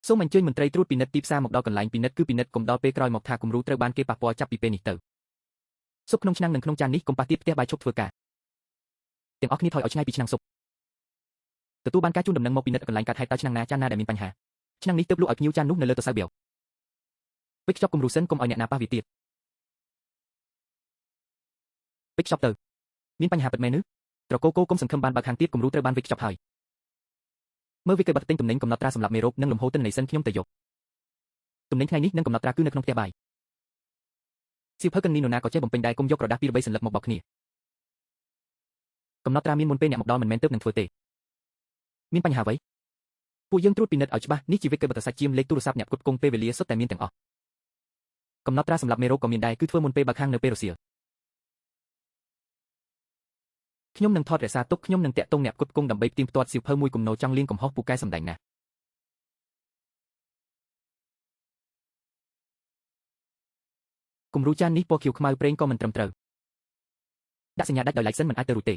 សូមអញ្ជើញមន្ត្រីត្រួតពិនិត្យទីផ្សារមកដល់កន្លែងពិនិត្យគឺពិនិត្យកុំដល់ពេលក្រោយមកថាគំរូត្រូវបានគេប៉ះពាល់ចាប់ពីពេលនេះទៅស៊ុបក្នុងឆ្នាំងនិងក្នុងចាននេះកុំប៉ះទៀតផ្ទះបាយឈប់ធ្វើការទាំងអស់គ្នាថយឲ្យឆ្ងាយពីឆ្នាំងស៊ុបទទួលបានការជូនដំណឹងមកពិនិត្យកន្លែងកាត់ហេតុតើឆ្នាំងណាចានណាដែលមានបញ្ហាឆ្នាំងនេះទើបលក់ឲ្យភ្ញៀវចាននោះនៅលើទៅសៅបៀវវិកខ្ចប់គំរូសិនកុំឲ្យអ្នកណាប៉ះវាទៀតវិកខ្ចប់ទៅមានបញ្ហាពិតមែនឬត្រកូលគោកុំសង្ឃឹមបានបើខាងទៀតគំរូត្រូវបានវិកខ្ចប់ហើយមើលវិកគេបាត់ទិញទំនិញកំណត់ត្រាសម្រាប់មេរោគនិងលំហូរទិន្នន័យសិនខ្ញុំទៅយកទំនិញថ្ងៃនេះនិងកំណត់ត្រាគឺនៅក្នុងផ្ទះបាយសៀវភៅកន្នីនរណាក៏ចេះបំពេញដែរកុំយកក្រដាស2 3សន្លឹកមកបោកគ្នាកំណត់ត្រាមានមុនពេលអ្នកមកដល់មិនមែនទើបនឹងធ្វើទេមានបញ្ហាអ្វីពួកយើងត្រួតពិនិត្យឲ្យច្បាស់នេះជីវិតគេបិទសាច់ជាមលេខទូរស័ព្ទអ្នកផ្គត់ផ្គង់ពេលវេលាសុទ្ធតែមានទាំងអស់កំណត់ត្រាសម្រាប់មេរោគក៏មានដែរគឺធ្វើមុនពេលបើកហាងនៅពេលរសៀលខ្ញុំនឹងថតរក្សាទុកខ្ញុំនឹងតាក់ទងអ្នកផ្គត់ផ្គង់ដើម្បីផ្ទៀងផ្ទាត់សៀវភៅមួយគំនោចង់លៀងកំហុសពូកែសម្ដែងណាគំរូចាននេះពណ៌ខៀវខ្មៅប្រេងក៏មិនត្រឹមត្រូវដាក់សញ្ញាដាច់ដោយឡែកសិនមិនអាចទៅរួចទេ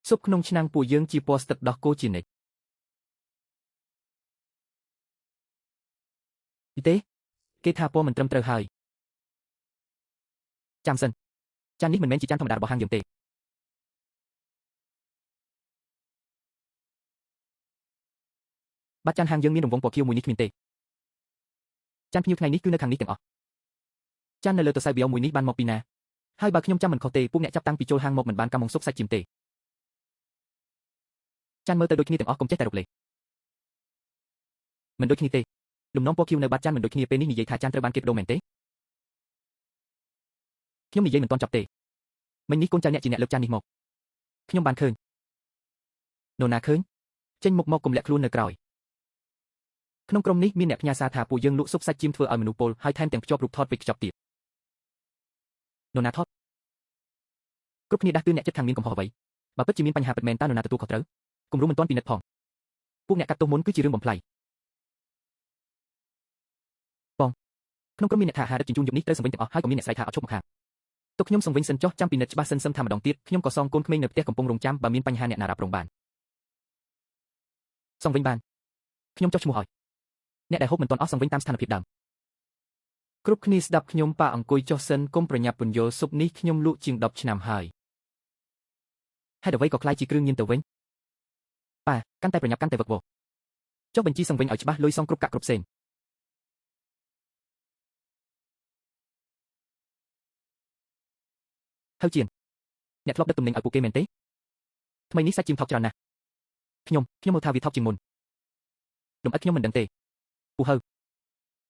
ស៊ុបក្នុងឆ្នាំងពួកយើងជាពណ៌ស្ទឹកដោះគោជានិច្ចទេគេថាពណ៌មិនត្រឹមត្រូវហើយចាំសិនចាននេះមិនមែនជាចានធម្មតារបស់ហាងយើងទេបាត់ចានហាងយើងមានរង្វង់ពណ៌ខៀវមួយនេះគ្មានទេចានភ្ញៀវថ្ងៃនេះគឺនៅខាងនេះទាំងអស់ចាននៅលើទៅសៅបៀវមួយនេះបានមកពីណាហើយបើខ្ញុំចាំមិនខុសទេពួកអ្នកចាប់តាំងពីចូលហាងមកមិនបានកម្មងស៊ុបសាច់ជៀមទេចានមើលទៅដូចគ្នាទាំងអស់កុំចេះតែរកលេសមិនដូចគ្នាទេលំនាំពណ៌ខៀវនៅបាត់ចានមិនដូចគ្នាពេលនេះនិយាយថាចានត្រូវបានគេបដូរមែនទេខ្ញុំនិយាយមិនទាន់ចប់ទេមិញនេះកូនចៅអ្នកជាអ្នកលើកចាននេះមកខ្ញុំបានឃើញនរណាឃើញចេញមុខមកកុំលាក់ខ្លួននៅក្រោយក្នុងក្រុមនេះមានអ្នកផ្ញើសារថាពួកយើងលក់ស៊ុបសាច់ជៀមធ្វើឲ្យមនុស្សពលហើយថែមទាំងភ្ជាប់រូបថតពេលខ្ចប់ទៀតនរណាថតគ្រប់គ្នាដាស់តឿនអ្នកចិត្តខាងមានកំហុសអ្វីបើពិតជាមានបញ្ហាពិតមែនតើនរណាទទួលខុសត្រូវគំរូមិនទាន់ពិនិត្យផងពួកអ្នកកាត់ទោសមុនគឺជារឿងបំផ្លៃបងក្នុងក្រុមមានអ្នកថាអាហារដឹកជញ្ជូនយប់នេះត្រូវសង្វិញទាំងអស់ហើយក៏មានអ្នកស្រែកថាអត់ឈប់មកខាងទុកខ្ញុំសង្វិញសិនចុះចាំពិនិត្យច្បាស់សិនសឹមថាម្ដងទៀតខ្ញុំក៏សងកូនក្មេងនៅផ្ទះកំពុងរងចាំបើមានបញ្ហាអ្នកណារ៉ាប់រងបានសង្វិញបានខ្ញុំចុះឈ្មោះឲ្យអ្នកដែលហូបមិនទាន់អស់សង្វិញតាមស្ថានភាពដើមគ្រប់គ្នាស្ដាប់ខ្ញុំប៉ាអង្គុយចុះសិនកុំប្រញាប់ពន្យល់ស៊ុបនេះខ្ញុំលក់ជាង10ឆ្នាំហើយហេតុអ្វីក៏ខ្លាយជាគ្រឿងញៀនទៅវិញ ប៉ាកាន់តែប្រញាប់កាន់តែវឹកវរចុះបញ្ជីសង្វិញឲ្យច្បាស់លុយសងគ្រប់កាក់គ្រប់ផ្សេងហើយជាអ្នកធ្លាប់ដឹកទំនិញឲ្យពួកគេមែនទេថ្មីនេះសាច់ជីមថោកច្រើនណាស់ខ្ញុំមើលថាវាថោកជាងមុនលំអិតខ្ញុំមិនដឹងទេពូហើ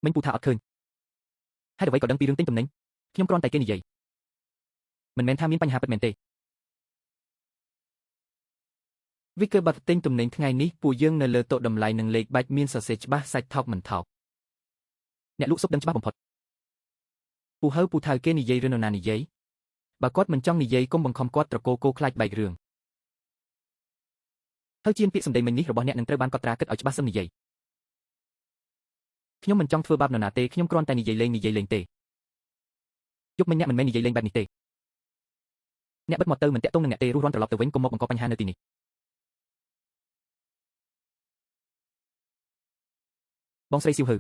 មិញពូថាអត់ឃើញហើយអ្វីក៏ដឹងពីរឿងទិញទំនិញខ្ញុំគ្រាន់តែគេនិយាយមិនមែនថាមានបញ្ហាពិតមែនទេវិកឺបាត់ទិញទំនិញថ្ងៃនេះពួកយើងនៅលើតុតម្លៃនឹងលេខបាច់មានសរសេរច្បាស់សាច់ថោកមិនថោកអ្នកលក់ស៊ុបដឹងច្បាស់បំផុតពូហៅពូថៅគេនិយាយរឿងនរណានិយាយបើគាត់មិនចង់និយាយកុំបង្ខំគាត់ត្រកូលគោខ្លាចបែករឿងហើយជាពាក្យសម្ដីមិញនេះរបស់អ្នកនឹងត្រូវបានកត់ត្រាគិតឲ្យច្បាស់សឹមនិយាយខ្ញុំមិនចង់ធ្វើបាបនរណាទេខ្ញុំគ្រាន់តែនិយាយលេងទេយប់មិញអ្នកមិនមែននិយាយលេងបែបនេះទេអ្នកបិទមកទៅមិនតាក់ទងនឹងអ្នកទេរស់រាន់ត្រឡប់ទៅវិញកុំមកបង្កបញ្ហានៅទីនេះបងស្រីសៀវហឺ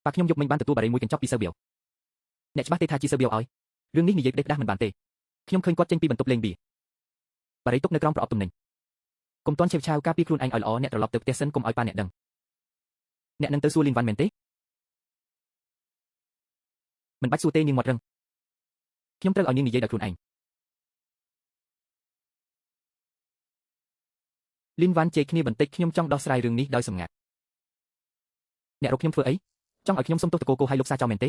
ប៉ាខ្ញុំយប់មិញបានទទួលបារីមួយកញ្ចប់ពីសើបៀវអ្នកច្បាស់ទេថាជាសើបៀវឲ្យរឿងនេះនិយាយផ្ដេសផ្ដាស់មិនបានទេខ្ញុំឃើញគាត់ចេញពីបន្ទប់លេងបៀបារីទុកនៅក្រោមប្រអប់ទំនិញកុំតន់ឆេវឆាវការពារខ្លួនឯងឲ្យល្អអ្នកត្រឡប់ទៅផ្ទះសិនកុំឲ្យប៉ាអ្នកដឹងអ្នកនឹងទៅសួរលីនវ៉ាន់មែនទេមិនបាច់សួរទេនាងមាត់រឹងខ្ញុំត្រូវឲ្យនាងនិយាយដោយខ្លួនឯងលីនវ៉ាន់ជេរគ្នាបន្តិចខ្ញុំចង់ដោះស្រាយរឿងនេះដោយសម្ងាត់អ្នករកខ្ញុំធ្វើអីចង់ឲ្យខ្ញុំសុំទោសតកូឲ្យលោកសាចោលមែនទេ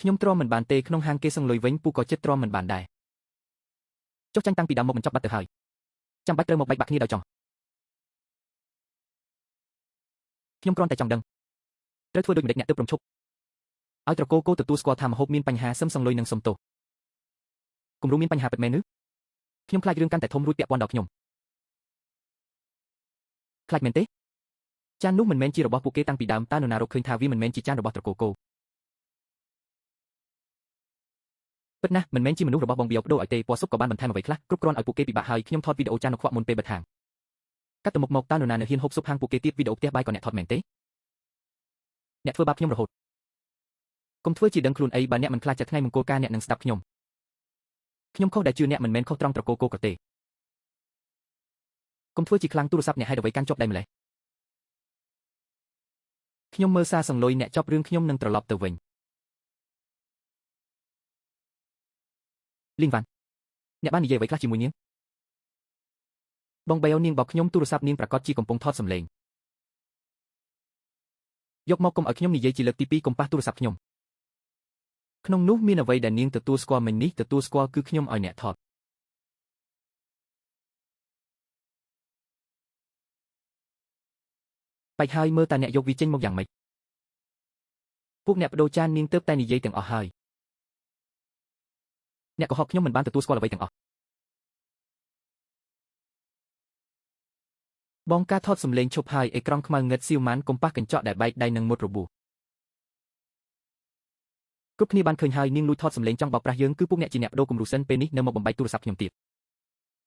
ខ្ញុំទ្រាំមិនបានទេក្នុងហាងគេសឹងលុយវិញពូក៏ចិត្តទ្រាំមិនបានដែរចុះចាញ់តាំងពីដើមមកបញ្ចប់បាត់ទៅហើយចាំបាច់ត្រូវមកបែកបាក់គ្នាដោយចង់ខ្ញុំគ្រាន់តែចង់ដឹងត្រូវធ្វើដូចម្ដេចអ្នកទើបព្រមឈប់ឲ្យត្រកូលគោទទួលស្គាល់ថាម្ហូបមានបញ្ហាសឹមសឹងលុយនឹងសុំទោសគំរូមានបញ្ហាពិតមែនឬខ្ញុំខ្លាចរឿងកាន់តែធំរួចពាក់ព័ន្ធដល់ខ្ញុំខ្លាចមែនទេចាននោះមិនមែនជារបស់ពួកគេតាំងពីដើមតើនរណារកឃើញថាវាមិនមែនជាចានរបស់ត្រកូលគោពិតណាស់មិនមែនជាមនុស្សរបស់បងប៊ីយ៉ូបដូរឲ្យទេពណ៌ស៊ុបក៏បានបន្ថែមអ្វីខ្លះគ្រប់គ្រាន់ឲ្យពួកគេពិបាកហើយខ្ញុំថតវីដេអូចាននៅខ្វាក់មុនពេលបិទហាងកាត់ទៅមុខមកតើនរណានៅហ៊ានហូបស៊ុបហាងពួកគេទៀតវីដេអូផ្ទះបាយក៏អ្នកថតមែនទេអ្នកធ្វើបាបខ្ញុំរហូតកុំធ្វើជាដឹងខ្លួនអីបើអ្នកមិនខ្លាចចាត់ថ្ងៃមង្គលការអ្នកនឹងស្ដាប់ខ្ញុំខុសដែលជឿអ្នកមិនមែនខុសត្រង់ត្រកូលគោក៏ទេកុំធ្វើជាខ្លាំងទូរស័ព្ទអ្នកហេតុអ្វីកាន់ជាប់ដៃម្លេះខ្ញុំមើលសារសង្លុយអ្នកចប់រឿងខ្ញុំនឹងត្រឡប់ទៅវិញលីងវ៉ាន់អ្នកបាននិយាយអ្វីខ្លះជាមួយនាងបងបែវនាងបោកខ្ញុំទូរស័ព្ទនាងប្រកាសជាកំពុងថតសំឡេងយកមកកុំឲ្យខ្ញុំនិយាយជាលើកទី2កុំប៉ះទូរស័ព្ទខ្ញុំក្នុងនោះមានអ្វីដែលនាងទទួលស្គាល់មិញនេះទទួលស្គាល់គឺខ្ញុំឲ្យអ្នកថតបែកហើយមើលតើអ្នកយកវាចេញមកយ៉ាងម៉េចពួកអ្នកបដូរចាននាងទៅតែនិយាយទាំងអស់ហើយអ្នកកុហកខ្ញុំមិនបានទទួលស្គាល់អ្វីទាំងអស់បងការថតសំឡេងឈប់ហើយអេក្រង់ខ្មៅងឹតសៀវម៉ានកុំប៉ះកញ្ចក់ដែលបែកដៃនឹងមុតរបួសគ្រប់គ្នាបានឃើញហើយនាងលួចថតសំឡេងចង់បោកប្រាស់យើងគឺពួកអ្នកជាអ្នកបដូរគំរូសិនពេលនេះនៅមកបំបីទូរស័ព្ទខ្ញុំទៀត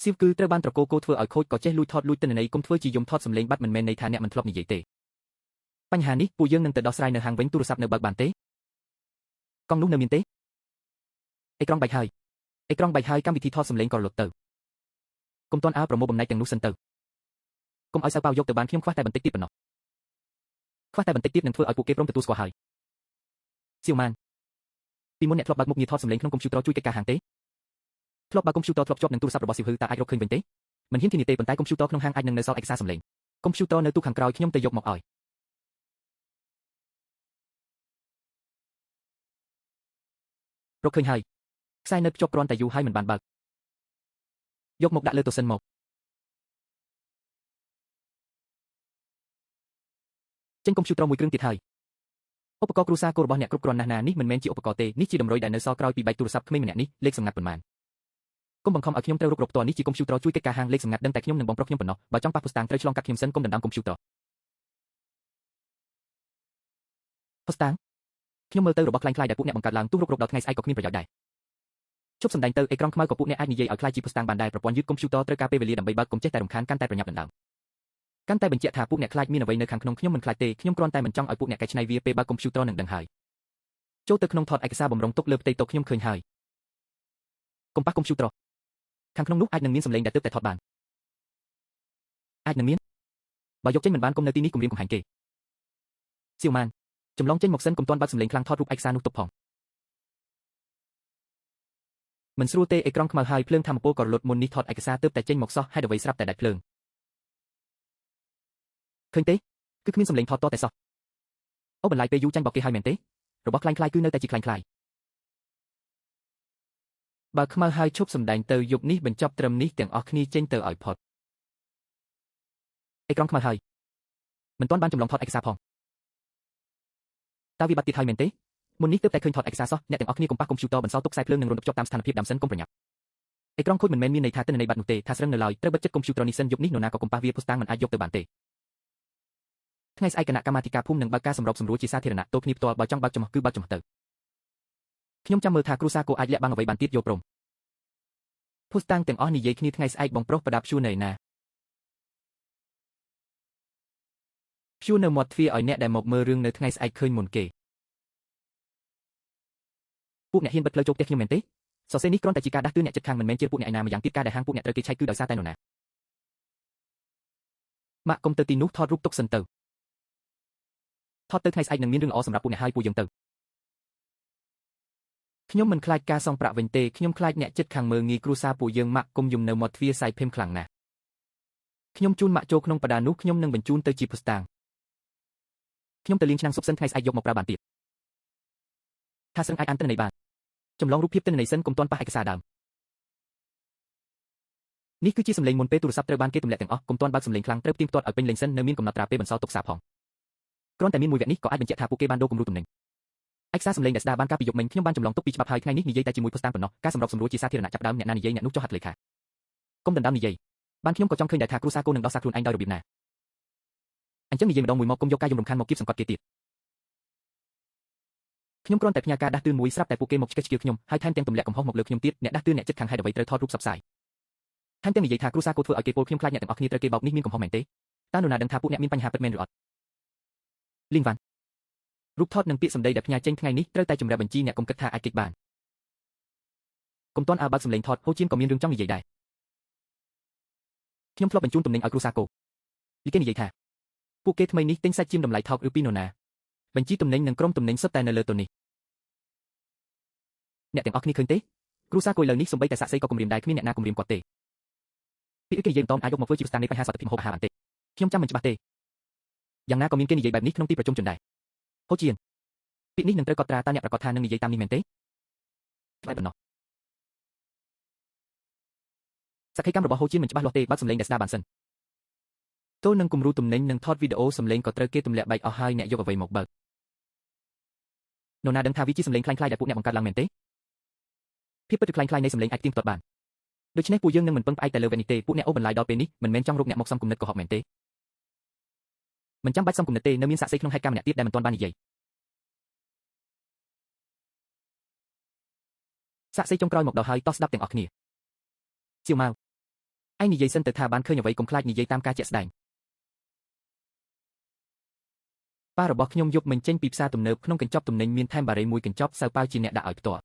សៀវគឺត្រូវបានត្រកូលគោធ្វើឲ្យខូចក៏ចេះលួចថតលួចទិន្នន័យកុំធ្វើជាយំថតសំឡេងបាត់មិនមែនន័យថាអ្នកមិនធ្លាប់និយាយទេបញ្ហានេះពួកយើងនឹងទៅដោះស្រាយនៅហាងវិញទូរស័ព្ទនៅបើកបានទេកង់នោះនៅមានទេអេក្រង់បែកហើយកម្មវិធីថតសំឡេងក៏លុតទៅកុំតន់អើប្រមូលបំណែកទាំងនោះសិនទៅកុំឲ្យសៅប៉ាវយកទៅបានខ្ញុំខ្វះតែបន្តិចទៀតប៉ុណ្ណោះខ្វះតែបន្តិចទៀតនឹងធ្វើឲ្យពួកគេព្រមទទួលស្គាល់ហើយសៀវម៉ានពីមុនអ្នកធ្លាប់បើកមុខងារថតសំឡេងក្នុងកុំព្យូទ័រជួយកិច្ចការហាងទេធ្លាប់បើកកុំព្យូទ័រធ្លាប់ជាប់នឹងទូរស័ព្ទរបស់សៀវហឺតើអាចរកឃើញវិញទេមិនហ៊ានធានាទេប៉ុន្តែកុំព្យូទ័រក្នុងហាងអាចនឹងនៅសល់ឯកសារសំឡេងកុំព្យូទ័រនៅទូខាងក្រោយខ្ញុំទៅយកមកឲ្យរកឃើញហើយខ្សែនៅភ្ជាប់គ្រាន់តែយូរហើយមិនបានបើកយកមកដាក់លើតុសិនមកចេញកុំព្យូទ័រមួយគ្រឿងទៀតហើយឧបករណ៍គ្រួសារគោរបស់អ្នកគ្រប់គ្រាន់ណាស់ណានេះមិនមែនជាឧបករណ៍ទេនេះជាតម្រុយដែលនៅសល់ក្រោយពីបែកទូរស័ព្ទក្មេងម្នាក់នេះលេខសម្ងាត់ប៉ុន្មានកុំបង្ខំឲ្យខ្ញុំត្រូវរុករកផ្ទាល់នេះជាកុំព្យូទ័រជួយកិច្ចការហាងលេខសម្ងាត់ដឹងតែខ្ញុំនិងបងប្រុសខ្ញុំប៉ុណ្ណោះបើចង់ប៉ះពុស្តាងត្រូវឆ្លងកាត់ខ្ញុំសិនកុំដណ្ដើមកុំព្យូទ័រពុស្តាងខ្ញុំមើលទៅរបស់ខ្លាំងៗដែលពួកអ្នកបង្កើតឡើងទោះរុករកដល់ថ្ងៃស្អែកក៏គ្មានប្រយោជន៍ដែរជប់សម្ដែងទៅអេក្រង់ខ្មៅក៏ពួកអ្នកអាចនិយាយឲ្យខ្លាចជាពុស្តាងបានដែរប្រព័ន្ធយឺតកុំព្យូទ័រត្រូវការពេលវេលាដើម្បីបើកកុំចេះតែរំខានកាន់តែប្រញាប់ដណ្ដើមកាន់តែបញ្ជាក់ថាពួកអ្នកខ្លាចមានអ្វីនៅខាងក្នុងខ្ញុំមិនខ្លាចទេខ្ញុំគ្រាន់តែមិនចង់ឲ្យពួកអ្នកកែច្នៃវាពេលបើកកុំព្យូទ័រនឹងដឹងហើយចូលទៅក្នុងថតឯកសារបំរុងទុកលើផ្ទៃតុខ្ញុំឃើញហើយកុំប៉ះកុំព្យូទ័រខាងក្នុងនោះអាចនឹងមានសំឡេងដែលទើបតែថតបាន អាចនឹងមានបើយកចេញមិនបានគុំនៅទីនេះគំរាមកំហែងគេសៀវម៉ានចម្លងចេញមកសិនកុំទាន់បើកសំឡេងខ្លាំងថតរូបឯកសារនោះទុកផងមិនស្រួលទេអេក្រង់ខ្មៅហើយភ្លើងធម្មពលក៏រលត់មុននេះថតឯកសារទើបតែចេញមកសោះហេតុអ្វីស្រាប់តែដាច់ភ្លើងឃើញទេគឺគ្មានសំឡេងថតតតែសោះអូបន្លាយពេលយូរចាញ់បោកគេហើយមែនទេរបស់ខ្លាំងខ្លាយគឺនៅតែជាខ្លាំងខ្លាយបើខ្មៅហើយឈប់សម្ដែងទៅយប់នេះបញ្ចប់ត្រឹមនេះទាំងអស់គ្នាចេញទៅឲ្យផុតអេក្រង់ខ្មៅហើយមិនទាន់បានចម្លងថតឯកសារផងតើវាបាត់ទៀតហើយមែនទេមុននេះទើបតែឃើញថតឯកសារសោះអ្នកទាំងអស់គ្នាកុំប៉ះកុំព្យូទ័របន្សល់ទុកខ្សែភ្លើងនឹងរន្ធភ្ជាប់តាមស្ថានភាពដើមសិនកុំប្រញាប់អេក្រង់ខូចមិនមែនមានន័យថាទិន្នន័យបាត់នោះទេថាស្រឹងនៅឡើយត្រូវបិទចិត្តកុំព្យូទ័រនេះសិនយប់នេះនរណាក៏កុំប៉ះវាភស្តុតាងមិនអាចយកទៅបានទេថ្ងៃស្អែកគណៈកម្មាធិការភូមិនឹងបើកការសម្របសម្រួលជាសាធារណៈទោលគ្នាផ្ទាល់បើចង់បើកចំហគឺបើកចំហទៅខ្ញុំចាំមើលថាគ្រូសាគោអាចលាក់បាំងអ្វីបានទៀតយកព្រមភស្តុតាងទាំងអស់និយាយគ្នាថ្ងៃស្អែកបងប្រុសប្រដាប់ព្យួរនៅណាព្យួរនៅមាត់ទ្វារឲ្យអ្នកដែលមកមើលរឿងនៅថ្ងៃស្អែកឃើញមុនគេពួកអ្នកហ៊ានបិទផ្លូវចូលផ្ទះខ្ញុំមែនទេសរសេរនេះគ្រាន់តែជាការដាស់តឿនអ្នកជិតខាងមិនមែនជាពួកអ្នកឯណាម្យ៉ាងទៀតការដែលហាងពួកអ្នកត្រូវគេឆែកគឺដោយសារតែនរណាម៉ាក់កុំទៅទីនោះថតរូបទុកសិនទៅថតទៅថ្ងៃស្អែកនឹងមានរឿងល្អសម្រាប់ពួកអ្នកហើយពួកយើងទៅខ្ញុំមិនខ្លាចការសងប្រាក់វិញទេខ្ញុំខ្លាចអ្នកជិតខាងមើលងាយគ្រួសារពួកយើងម៉ាក់គុំយំនៅមាត់ទ្វារសាយភេមខ្លាំងណាស់ខ្ញុំជូនម៉ាក់ចូលក្នុងបដានោះខ្ញុំនឹងបញ្ជូនទៅជាភស្តុតាងខ្ញុំទៅលាងឆ្នាំងស៊ុបសិនថ្ងៃស្អែកយកមកប្រើបានទៀតថាសឹងអាចអានទិន្នន័យបានចម្លងរូបភាពទិន្នន័យសិនកុំទាន់ប៉ះឯកសារដើមនេះគឺជាសំឡេងមុនពេលទូរស័ព្ទត្រូវបានគេទម្លាក់ទាំងអស់កុំទាន់បើកសំឡេងខ្លាំងត្រូវផ្ទៀងផ្ទាត់ឲ្យពេញលេញសិននៅមានកំណត់ត្រាពេលបន្សល់ទុកសារផងគ្រាន់តែមានមួយវគ្គនេះក៏អាចបញ្ជាក់ថាពួកគេបានដូរគំរូទំនិញឯកសារសំឡេងដែលស្ដារបានកាលពីយប់មិញខ្ញុំបានចម្លងទុកពីច្បាប់ហើយថ្ងៃនេះនិយាយតែជាមួយភស្តុតាងប៉ុណ្ណោះការសម្របសម្រួលជាសាធារណៈចាប់ដើមអ្នកណានិយាយអ្នកនោះចុះហត្ថលេខាកុំដណ្ដើមនិយាយបានខ្ញុំក៏ចង់ឃើញដែរថាគ្រូសាគោនឹងដោះសារខ្លួនឯងដោយរបៀបណាអញ្ចឹងនិយាយម្ដងមួយមកកុំយកការយំរំខានមកគៀបសង្កត់គេទៀតខ្ញុំគ្រាន់តែផ្ញើការដាស់តឿនមួយស្រាប់តែពួកគេមកឆ្កេះឆ្កៀលខ្ញុំហើយថែមទាំងទម្លាក់កំហុសមកលើខ្ញុំទៀតអ្នកដាស់តឿនអ្នកជិតខាងហេតុអ្វីត្រូវថតរូបផ្សព្វផ្សាយថែមទាំងនិយាយថាគ្រូសាគោធ្វើឲ្យគេពោលខ្ញុំខ្លាចអ្នកទាំងអស់គ្នាត្រូវគេបោកនេះមានកំហុសមែនទេតើនរណាដឹងថាពួកអ្នកមានបញ្ហាពិតមែនឬអត់លីងវ៉ាន់រូបថតនិងពាក្យសម្ដីដែលផ្ញើចេញថ្ងៃនេះត្រូវតែជំរាបបញ្ជីអ្នកកុំគិតថាអាចគេចបានកុំទាន់បើកសម្លេងថតហូជៀនក៏មានរឿងចង់និយាយដែរខ្ញុំធ្លាប់បញ្ជូនទំនិញឲ្យគ្រូសាគោលីគេនិយាយថាពួកគេថ្មីនេះទិញសាច់ជៀមតម្លៃថោកឬពីនរណាបញ្ជីទំនិញនិងក្រុមទំនិញសុទ្ធតែនៅលើតូននេះអ្នកទាំងអស់គ្នាឃើញទេគ្រូសាគោឥឡូវនេះសំបីតែសាក់សីក៏គំរាមដែរគ្មានអ្នកណាគំរាមគាត់ទេពីគេនិយាយមិនតន់អាចយកមកធ្វើជាស្ថាននៃបញ្ហាសន្តិភាពម្ហូបអាហារបានទេខ្ញុំចាំមិនច្បាស់ទេយ៉ាងណាក៏មានគេនិយាយបែបនេះក្នុងទីប្រជុំជនដែរហូជៀនពាក្យនេះនឹងត្រូវកត់ត្រាតើអ្នកប្រកាសថានឹងនិយាយតាមនេះមែនទេសក្ខីកម្មរបស់ហូជៀនមិនច្បាស់លាស់ទេបើកសម្លេងដែលស្ដារបានសិនទល់នឹងគំរូទំនិញនិងថតវីដេអូសម្លេងក៏ត្រូវគេទម្លាក់បែកអស់ហើយអ្នកយកអ្វីមកបើកនរណាដឹងថាវាជាសម្លេងខ្លាំងខ្លាយដែលពួកអ្នកបង្កើតឡើងមែនទេភាពពិតខ្លាំងខ្លាយនៃសម្លេងអាចទៀងទាត់បានដូច្នេះពួកយើងនឹងមិនពឹងផ្អែកតែលើវគ្គនេះទេពួកអ្នកអូបន្លាយដល់ពេលនេះមិនមែនចង់រកអ្នកមកសំគំនិតកុហកមែនទេមិនចាំបាច់សំគំនិតទេនៅមានសាក់សីក្នុងហេតុការណ៍ម្នាក់ទៀតដែលមិនទាន់បាននិយាយសាក់សីចុងក្រោយមកដល់ហើយតោះស្ដាប់ទាំងអស់គ្នាសៀវម៉ៅឯងនិយាយសិនទៅថាបានឃើញអ្វីកុំខ្លាចនិយាយតាមការជាក់ស្ដែងប៉ារបស់ខ្ញុំយកមិញចេញពីផ្សារទំនើបក្នុងកញ្ចប់ទំនិញមានថែមបារីមួយកញ្ចប់សៅប៉ាវជាអ្នកដាក់ឲ្យផ្ទាល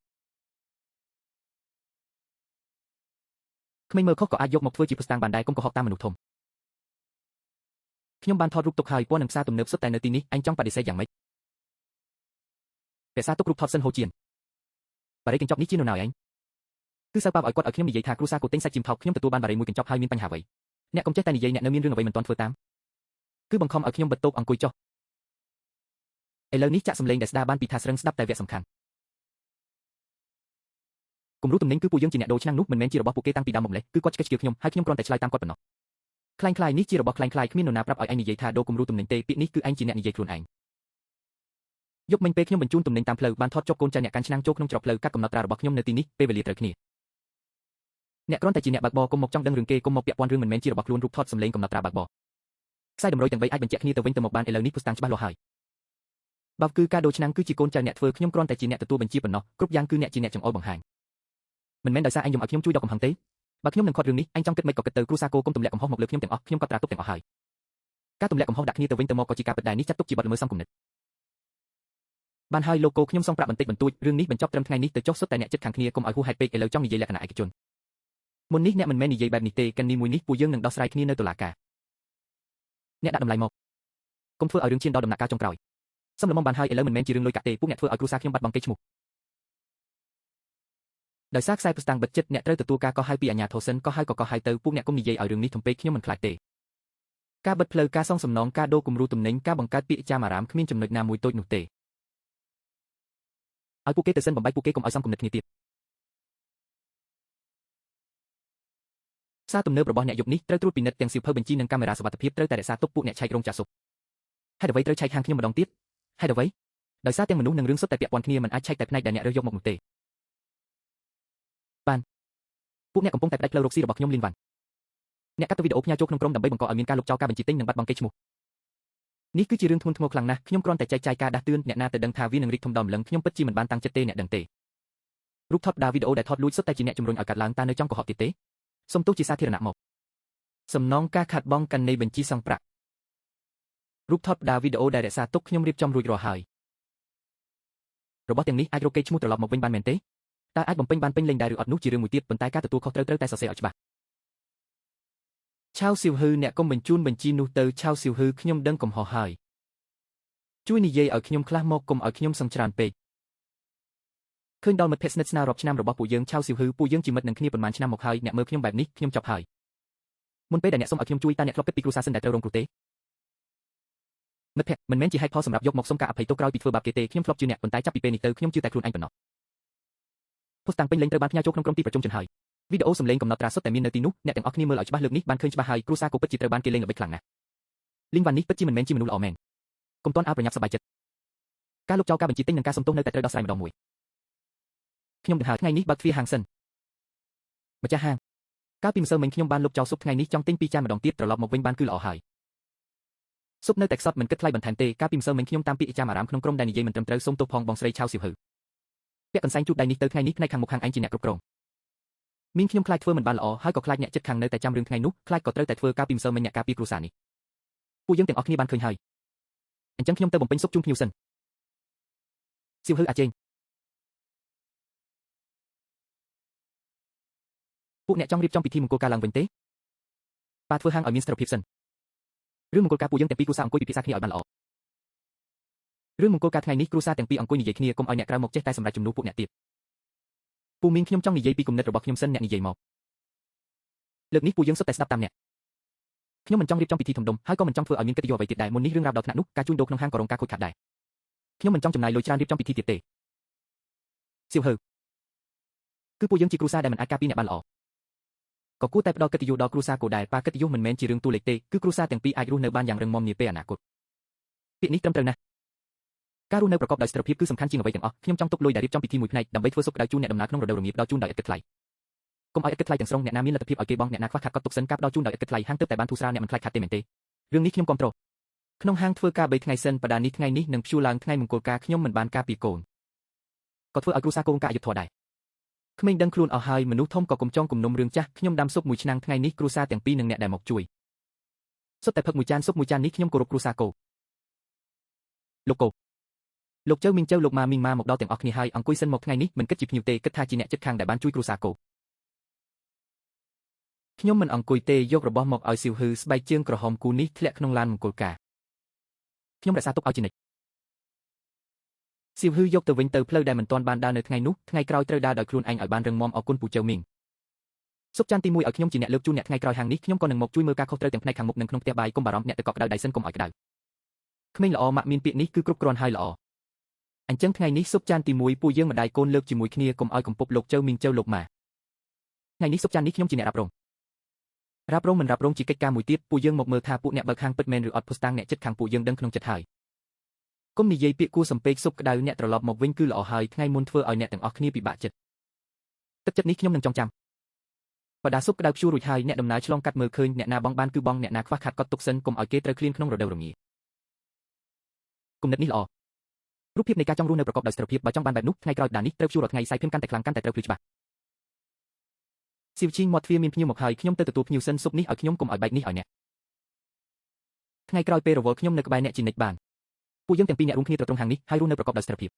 ់ក្មេងមើលខុសក៏អាចយកមកធ្វើជាភស្តុតាងបានដែរកុំកុហកតាមមនុស្សធំខ្ញុំបានថតរូបទុកហើយពណ៌នឹងផ្សារទំនើបសុទ្ធតែនៅទីនេះអញចង់បដិសេធយ៉ាងម៉េចរក្សាទុករូបថតសិនហូជៀនបារីកញ្ចប់នេះជានរណាឯងគឺសៅប៉ាវឲ្យគាត់ឲ្យខ្ញុំនិយាយថាគ្រូសាគោទិញសាច់ជីមថោកខ្ញុំទទួលបានបារីមួយកញ្ចប់ហើយមានបញ្ហាអ្វីអ្នកកុំចេះតែនិយាយអ្នកនៅមានរឿងអ្វីមិនទាន់ធ្វើតាមគឺបង្ខំឲ្យខ្ញុំបិទតូបអង្គុយចុះឥឡូវនេះចាក់សម្លេងដែលស្ដារបានពីថាស្រឹងស្ដាប់តែវគ្គសំខាន់គំរូទំនិញគឺពួកយើងជាអ្នកដូរឆ្នាំងនោះមិនមែនជារបស់ពួកគេតាំងពីដើមមកម្លេះគឺគាត់ឆ្កេះឆ្កៀលខ្ញុំហើយខ្ញុំគ្រាន់តែឆ្លើយតាមគាត់ប៉ុណ្ណោះខ្លាំងខ្លាយនេះជារបស់ខ្លាំងខ្លាយគ្មាននរណាប្រាប់ឲ្យឯងនិយាយថាដូរគំរូទំនិញទេពាក្យនេះគឺឯងជាអ្នកនិយាយខ្លួនឯងយកមិញពេលខ្ញុំបញ្ជូនទំនិញតាមផ្លូវបានថតចុះកូនចៅអ្នកកាន់ឆ្នាំងចូលក្នុងច្រកផ្លូវកាត់កំណត់ត្រារបស់ខ្ញុំនៅទីនេះពេលវេលាត្រូវគ្នាអ្នកគ្រាន់តែជាអ្នកបើកបរកុំមកចង់ដឹងរឿងគេកុំមកពាក់ព័ន្ធរឿងមិនមែនជារបស់ខ្លួនរូបថតសម្លេងកំណត់ត្រាបើកបរខ្សែតម្រុយទាំង3អាចបញ្ជាក់គ្នាទៅវិញទៅមកបានឥឡូវនេះភស្តុតាងច្បាស់លាស់ហើយបើគឺការដូរឆ្នាំងគឺជាកូនចៅអ្នកធ្វើខ្ញុំគ្រាន់តែជាអ្នកទទួលបញ្ជាប៉ុណ្ណោះគ្រប់យ៉ាងគឺអ្នកជាអ្នកចង្អុលបង្ហាញមិនមែនដោយសារអញយំឲ្យខ្ញុំជួយដល់កំហឹងទេបើខ្ញុំនឹងខត់រឿងនេះអញចង់គិតមិនក៏គិតទៅគ្រូសាគោកុំទម្លាក់កំហុសមកលើខ្ញុំទាំងអស់ខ្ញុំក៏ត្រាទុកទាំងអស់ហើយការទម្លាក់កំហុសដាក់គ្នាទៅវិញទៅមកក៏ជាការពិតដែរនេះចាត់ទុកជាបទល្មើសសំគំនិតបានហើយលោកគោខ្ញុំសងប្រាក់បន្តិចបន្តួចរឿងនេះបញ្ចប់ត្រឹមថ្ងៃនេះទៅចុះសុទ្ធតែអ្នកចិត្តខាងគ្នាកុំឲ្យហួសហេតុពេកឥឡូវចង់និយាយលក្ខណៈឯកជនមុននេះអ្នកមិនមែននិយាយបែបនេះទេកាន់នេះមួយនេះពួកយើងនឹងដោះស្រាយគ្នានៅតុលាការ អ្នកដាក់តម្លៃមកកុំធ្វើឲ្យរឿងឈានដល់ដំណាក់កាលចុងក្រោយសូមល្មមបានហើយឥឡូវមិនមែនជារឿងលុយកាក់ទេពួកអ្នកធ្វើឲ្យគ្រួសារខ្ញុំបាត់បង់កេរ្តិ៍ឈ្មោះដោយសារខ្សែផ្សតាំងបិទចិត្តអ្នកត្រូវទទួលការកោះហៅពីអាជ្ញាធរសិនកោះហៅក៏កោះហៅទៅពួកអ្នកកុំនិយាយឲ្យរឿងនេះធំពេកខ្ញុំមិនខ្លាចទេការបិទផ្លូវការសងសំណងការដូរគំរូទំនិញការបង្កើតពាក្យចាមអារ៉ាមគ្មានចំណុចណាមួយតូចនោះទេឲ្យពួកគេទៅសិនបំបីពួកគេកុំឲ្យសំគំនិតគ្នាទៀតសារទំនើបរបស់អ្នកយប់នេះត្រូវត្រួតពិនិត្យទាំងសៀវភៅបញ្ជីនិងកាមេរ៉ាសុវត្ថិភាពត្រូវតែរក្សាទុកពួកអ្នកឆែករោងចក្រស៊ុបហេតុអ្វីត្រូវឆែកហាងខ្ញុំម្ដងទៀតហេតុអ្វីដោយសារទាំងមនុស្សនិងរឿងសុទ្ធតែពាក់ព័ន្ធគ្នាមិនអាចឆែកតែផ្នែកដែលអ្នករើសយកមកនោះទេបានពួកអ្នកកំពុងតែផ្ដាច់ផ្លូវរកស៊ីរបស់ខ្ញុំលីនវ៉ាន់អ្នកកាត់វីដេអូផ្ញើចូលក្នុងក្រុមដើម្បីបង្កឲ្យមានការលុបចោលការបញ្ជីទិញនិងបាត់បង់កេរ្តិ៍ឈ្មោះនេះគឺជារឿងធ្ងន់ធ្ងរខ្លាំងណាស់ខ្ញុំគ្រាន់តែចែកចាយការដាស់តឿនអ្នកណាទៅដឹងថាវានឹងរីកធំដល់ម្លឹងខ្ញុំពិតជាមិនបានតាំងចិត្តទេអ្នកដឹងទេរូបថតដាវីដេអូដែលថតលួចសុទ្ធតែជាអ្នកជំរុញឲ្យកាត់ឡើងតើនៅចំកុហកទៀតទេសូមទោសជាសាធារណៈមកសំណងការខាត់បងកាន់នៃបញ្ជីសងប្រាក់រូបថតដាវីដេអូដែលរក្សាទុកខ្ញុំរៀបចំរួចរាល់ហើយរបស់ទាំងនេះអាចរកកេរ្តិ៍ឈ្មោះត្រឡប់មកវិញបានមែនទេតើអាចបំពេញបានពេញលេញដែរឬអត់នោះជារឿងមួយទៀតប៉ុន្តែការទទួលខុសត្រូវតែសរសេរឲ្យច្បាស់ឆាវសៀវហ៊ឺអ្នកកុំបញ្ជូនបញ្ជីនោះទៅឆាវសៀវហ៊ឺខ្ញុំដឹងកំហុសហើយជួយនិយាយឲ្យខ្ញុំខ្លះមកកុំឲ្យខ្ញុំសឹងច្រើនពេកឃើញដល់មិត្តភក្តិស្និទ្ធស្នាលរាប់ឆ្នាំរបស់ពួកយើងឆាវសៀវហ៊ឺពួកយើងជាមិត្តនឹងគ្នាប៉ុន្មានឆ្នាំមកហើយអ្នកមើលខ្ញុំបែបនេះខ្ញុំចប់ហើយមុនពេលដែលអ្នកសុំឲ្យខ្ញុំជួយតើអ្នកធ្លាប់គិតពីគ្រួសារសិនដែលត្រូវរងគ្រោះទេមិត្តភក្តិមិនមែនជាហេតុផលសម្រាប់យកមកសុំការអភ័យទោសក្រោយពីធ្វើបាបគេទេខ្ញុំធ្លាប់ជឿអ្នកប៉ុន្តែចាប់ពីពេលនេះទៅខ្ញុំជឿតែខ្លួនឯងប៉ុណ្ណោះផុសតាំងពេញលេញត្រូវបានផ្ញើចូលក្នុងក្រុមទីប្រជុំជនហើយវីដេអូសំឡេងកំណត់ត្រាសុទ្ធតែមាននៅទីនោះអ្នកទាំងអស់គ្នាមើលឲ្យច្បាស់លើកនេះបានឃើញច្បាស់ហើយគ្រួសារគូពិតជាត្រូវបានគេលេងល្បិចខ្លាំងណាស់លីងវ៉ាន់នេះពិតជាមិនមែនជាមនុស្សល្អមែនកុំតន់ឲ្យប្រញាប់សប្បាយចិត្តការលុបចោលការបញ្ជីទិញនិងការសុំទោសនៅតែត្រូវដោះស្រាយម្ដងមួយខ្ញុំដឹងហើយថ្ងៃនេះបើកទ្វារហាងសិនម្ចាស់ហាងកាលពីម្សិលមិញខ្ញុំបានលុបចោលស៊ុបថ្ងៃនេះចង់ទិញ2ចានម្ដងទៀតត្រឡប់មកវិញបានគឺល្អហើយស៊ុបនៅតែខ្សត់មិនគិតថ្លៃបន្ថែមទេកាលពីម្សិលមិញខ្ញុំតាមពាក្យចាមអារ៉ាមក្នុងក្រុមដែលនិយាយមិនត្រឹមត្រូវសូមទោសផងបងស្រីឆាវសៀវហ៊ឺពាក់កន្សែងជូតដៃនេះទៅថ្ងៃនេះផ្នែកខាងមុខខាងឯងជាអ្នកគ្រប់គ្រងមីងខ្ញុំខ្លាចធ្វើមិនបានល្អហើយក៏ខ្លាចអ្នកចិត្តខាងនៅតែចាំរឿងថ្ងៃនោះខ្លាចក៏ត្រូវតែធ្វើកាលពីម្សិលមិញអ្នកការពារគ្រួសារនេះពួកយើងទាំងអស់គ្នាបានឃើញហើយអញ្ចឹងខ្ញុំទៅបំពេញស៊ុបជូនភ្ញៀវសិនសៀវហ៊ឺអាចេងពួកអ្នកចង់រៀបចំពិធីមង្គលការឡើងវិញទេប៉ាធ្វើហាងឲ្យមានស្ថិរភាពសិនរឿងមង្គលការពួកយើងទាំងពីរគ្រួសារអង្គុយពិភាក្សាគ្នាឲ្យបានល្អរឿងមង្គលការថ្ងៃនេះគ្រួសារទាំងពីរអង្គុយនិយាយគ្នាកុំឲ្យអ្នកក្រៅមកចេះតែសម្រាប់ជំនួសពួកអ្នកទៀតពូមីងខ្ញុំចង់និយាយពីគំនិតរបស់ខ្ញុំសិនអ្នកនិយាយមកលើកនេះពួកយើងសុទ្ធតែស្ដាប់តាមអ្នកខ្ញុំមិនចង់រៀបចំពិធីធំដុំហើយក៏មិនចង់ធ្វើឲ្យមានកិត្តិយសអ្វីទៀតដែរមុននេះរឿងរ៉ាវដល់ថ្នាក់នោះការជួញដូរក្នុងហាងក៏រងការខូចខាតដែរខ្ញុំមិនចង់ចំណាយលុយច្រើនរៀបចំពិធីទៀតទេសៀវហ៊ឺគឺពួកយើងជាគ្រួសារដែលមិនអាចការពារអ្នកបានល្អក៏គួរតែផ្ដល់កិត្តិយសដល់គ្រួសារគោដែរប៉ាកិត្តិយសមិនមែនជារឿងតួលេខទេគឺគ្រួសារទាំងពីរអាចរស់នៅបានយ៉ាងរឹងមាំនាពេលអនាគតពាក្យនេះត្រឹមត្រូវណាស់ការរស់នៅប្រកបដោយស្ថិរភាពគឺសំខាន់ជាងអ្វីទាំងអស់ខ្ញុំចង់ទុកលុយដែលរៀបចំពិធីមួយផ្នែកដើម្បីធ្វើសុខក្តៅជូនអ្នកដំណើរក្នុងរដូវរងាផ្ដល់ជូនដោយឥតគិតថ្លៃកុំឲ្យឥតគិតថ្លៃទាំងស្រុងអ្នកណាមានលទ្ធភាពឲ្យគេបង់អ្នកណាខ្វះខាតក៏ទុកសិនការផ្ដល់ជូនដោយឥតគិតថ្លៃហាងទើបតែបានធូរស្រាលអ្នកមិនខ្លាចខាតទេមែនទេរឿងនេះខ្ញុំគាំទ្រក្នុងហាងធ្វើការ3ថ្ងៃសិនបដានេះថ្ងៃនេះនឹងព្យួរឡើងថ្ងៃមង្គលការខ្ញុំមិនបានការពារកូនក៏ធ្វើឲ្យគ្រួសារកូនការអយុត្តិធម៌ដែរក្មេងដឹងខ្លួនអស់ហើយមនុស្សធំក៏កុំចងគំនុំរឿងចាស់ខ្ញុំដាំស៊ុបមួយឆ្នាំងថ្ងៃនេះគ្រួសារទាំងពីរនិងអ្នកដែលមកជួយសុទ្ធតែផឹកមួយចានស៊ុបមួយចាននេះខ្ញុំគោរពគ្រួសារកូលោកកូលោកចៅមីងចៅលោកម៉ាមីងម៉ាមកដល់ទាំងអស់គ្នាហើយអង្គុយសិនមកថ្ងៃនេះមិនគិតជាភ្ញៀវទេគិតថាជាអ្នកជិតខាងដែលបានជួយគ្រួសារកូខ្ញុំមិនអង្គុយទេយករបស់មកឲ្យសៀវហ៊ឺស្បែកជើងក្រហមគូនេះធ្លាក់ក្នុងឡានមង្គលការខ្ញុំរក្សាទុកឲ្យជានិច្ចសៀវហ៊ឺយកទៅវិញទៅផ្លូវដែលមិនទាន់បានដើរនៅថ្ងៃនោះថ្ងៃក្រោយត្រូវដើរដោយខ្លួនឯងឲ្យបានរឹងមាំអរគុណពូចៅមីងស៊ុបចានទី1ឲ្យខ្ញុំជាអ្នកលើកជូនអ្នកថ្ងៃក្រោយហាងនេះខ្ញុំក៏នឹងមកជួយមើលការខុសត្រូវទាំងផ្នែកខាងមុខនិងក្នុងផ្ទះបាយកុំបារម្ភអ្នកទៅកក់ក្តៅដៃសិនកុំឲ្យក្តៅក្មេងល្អម៉ាក់មានពាក្យនេះគឺគ្រប់គ្រាន់ហើយល្អអញ្ចឹងថ្ងៃនេះស៊ុបចានទី1ពួកយើងម្ដាយកូនលើកជាមួយគ្នាកុំឲ្យកំពប់លោកចៅមីងចៅលោកម៉ាថ្ងៃនេះស៊ុបចាននេះខ្ញុំជាអ្នករ៉ាប់រងមិនរ៉ាប់រងជាកិច្ចការមួយទៀតពួកយើងមកមើលថាពួកអ្នកបើកហាងពិតមែនឬអត់ភស្តុតាងអ្នកចិត្តខាងពួកយើងដឹងក្នុងចិត្តហើយកុំនិយាយពាក្យគួរសំពេកស៊ុបក្តៅអ្នកត្រឡប់មកវិញគឺល្អហើយថ្ងៃមុនធ្វើឲ្យអ្នកទាំងអស់គ្នាពិបាកចិត្តទឹកចិត្តនេះខ្ញុំនឹងចងចាំបដាស៊ុបក្តៅព្យួររួចហើយអ្នកដំណើរឆ្លងកាត់មើលឃើញអ្នកណាបងបានគឺបងអ្នកណាខ្វះខាតកត់ទុកសិនកុំឲ្យគេត្រូវឃ្លានក្នុងរដូវរងាគំនិតនេះល្អរូបភាពនៃការចង់រស់នៅប្រកបដោយស្ថិរភាពបើចង់បានបែបនោះថ្ងៃក្រោយដានេះត្រូវព្យួររាល់ថ្ងៃសាយភៀមកាន់តែខ្លាំងកាន់តែត្រូវភ្លឺច្បាស់សៀវជីងមាត់ទ្វារមានភ្ញៀវមកហើយខ្ញុំទៅទទួលភ្ញៀវសិនស៊ុបនេះឲ្យខ្ញុំកុំឲ្យបែកនេះឲ្យអ្នកថ្ងៃក្រោយពេលរវល់ខ្ញុំនៅក្បែរអ្នកជានិច្ចបានពួកយើងទាំងពីរអ្នករួមគ្នាត្រត្រង់ហាងនេះហើយរស់នៅប្រកបដោយស្ថិរភាព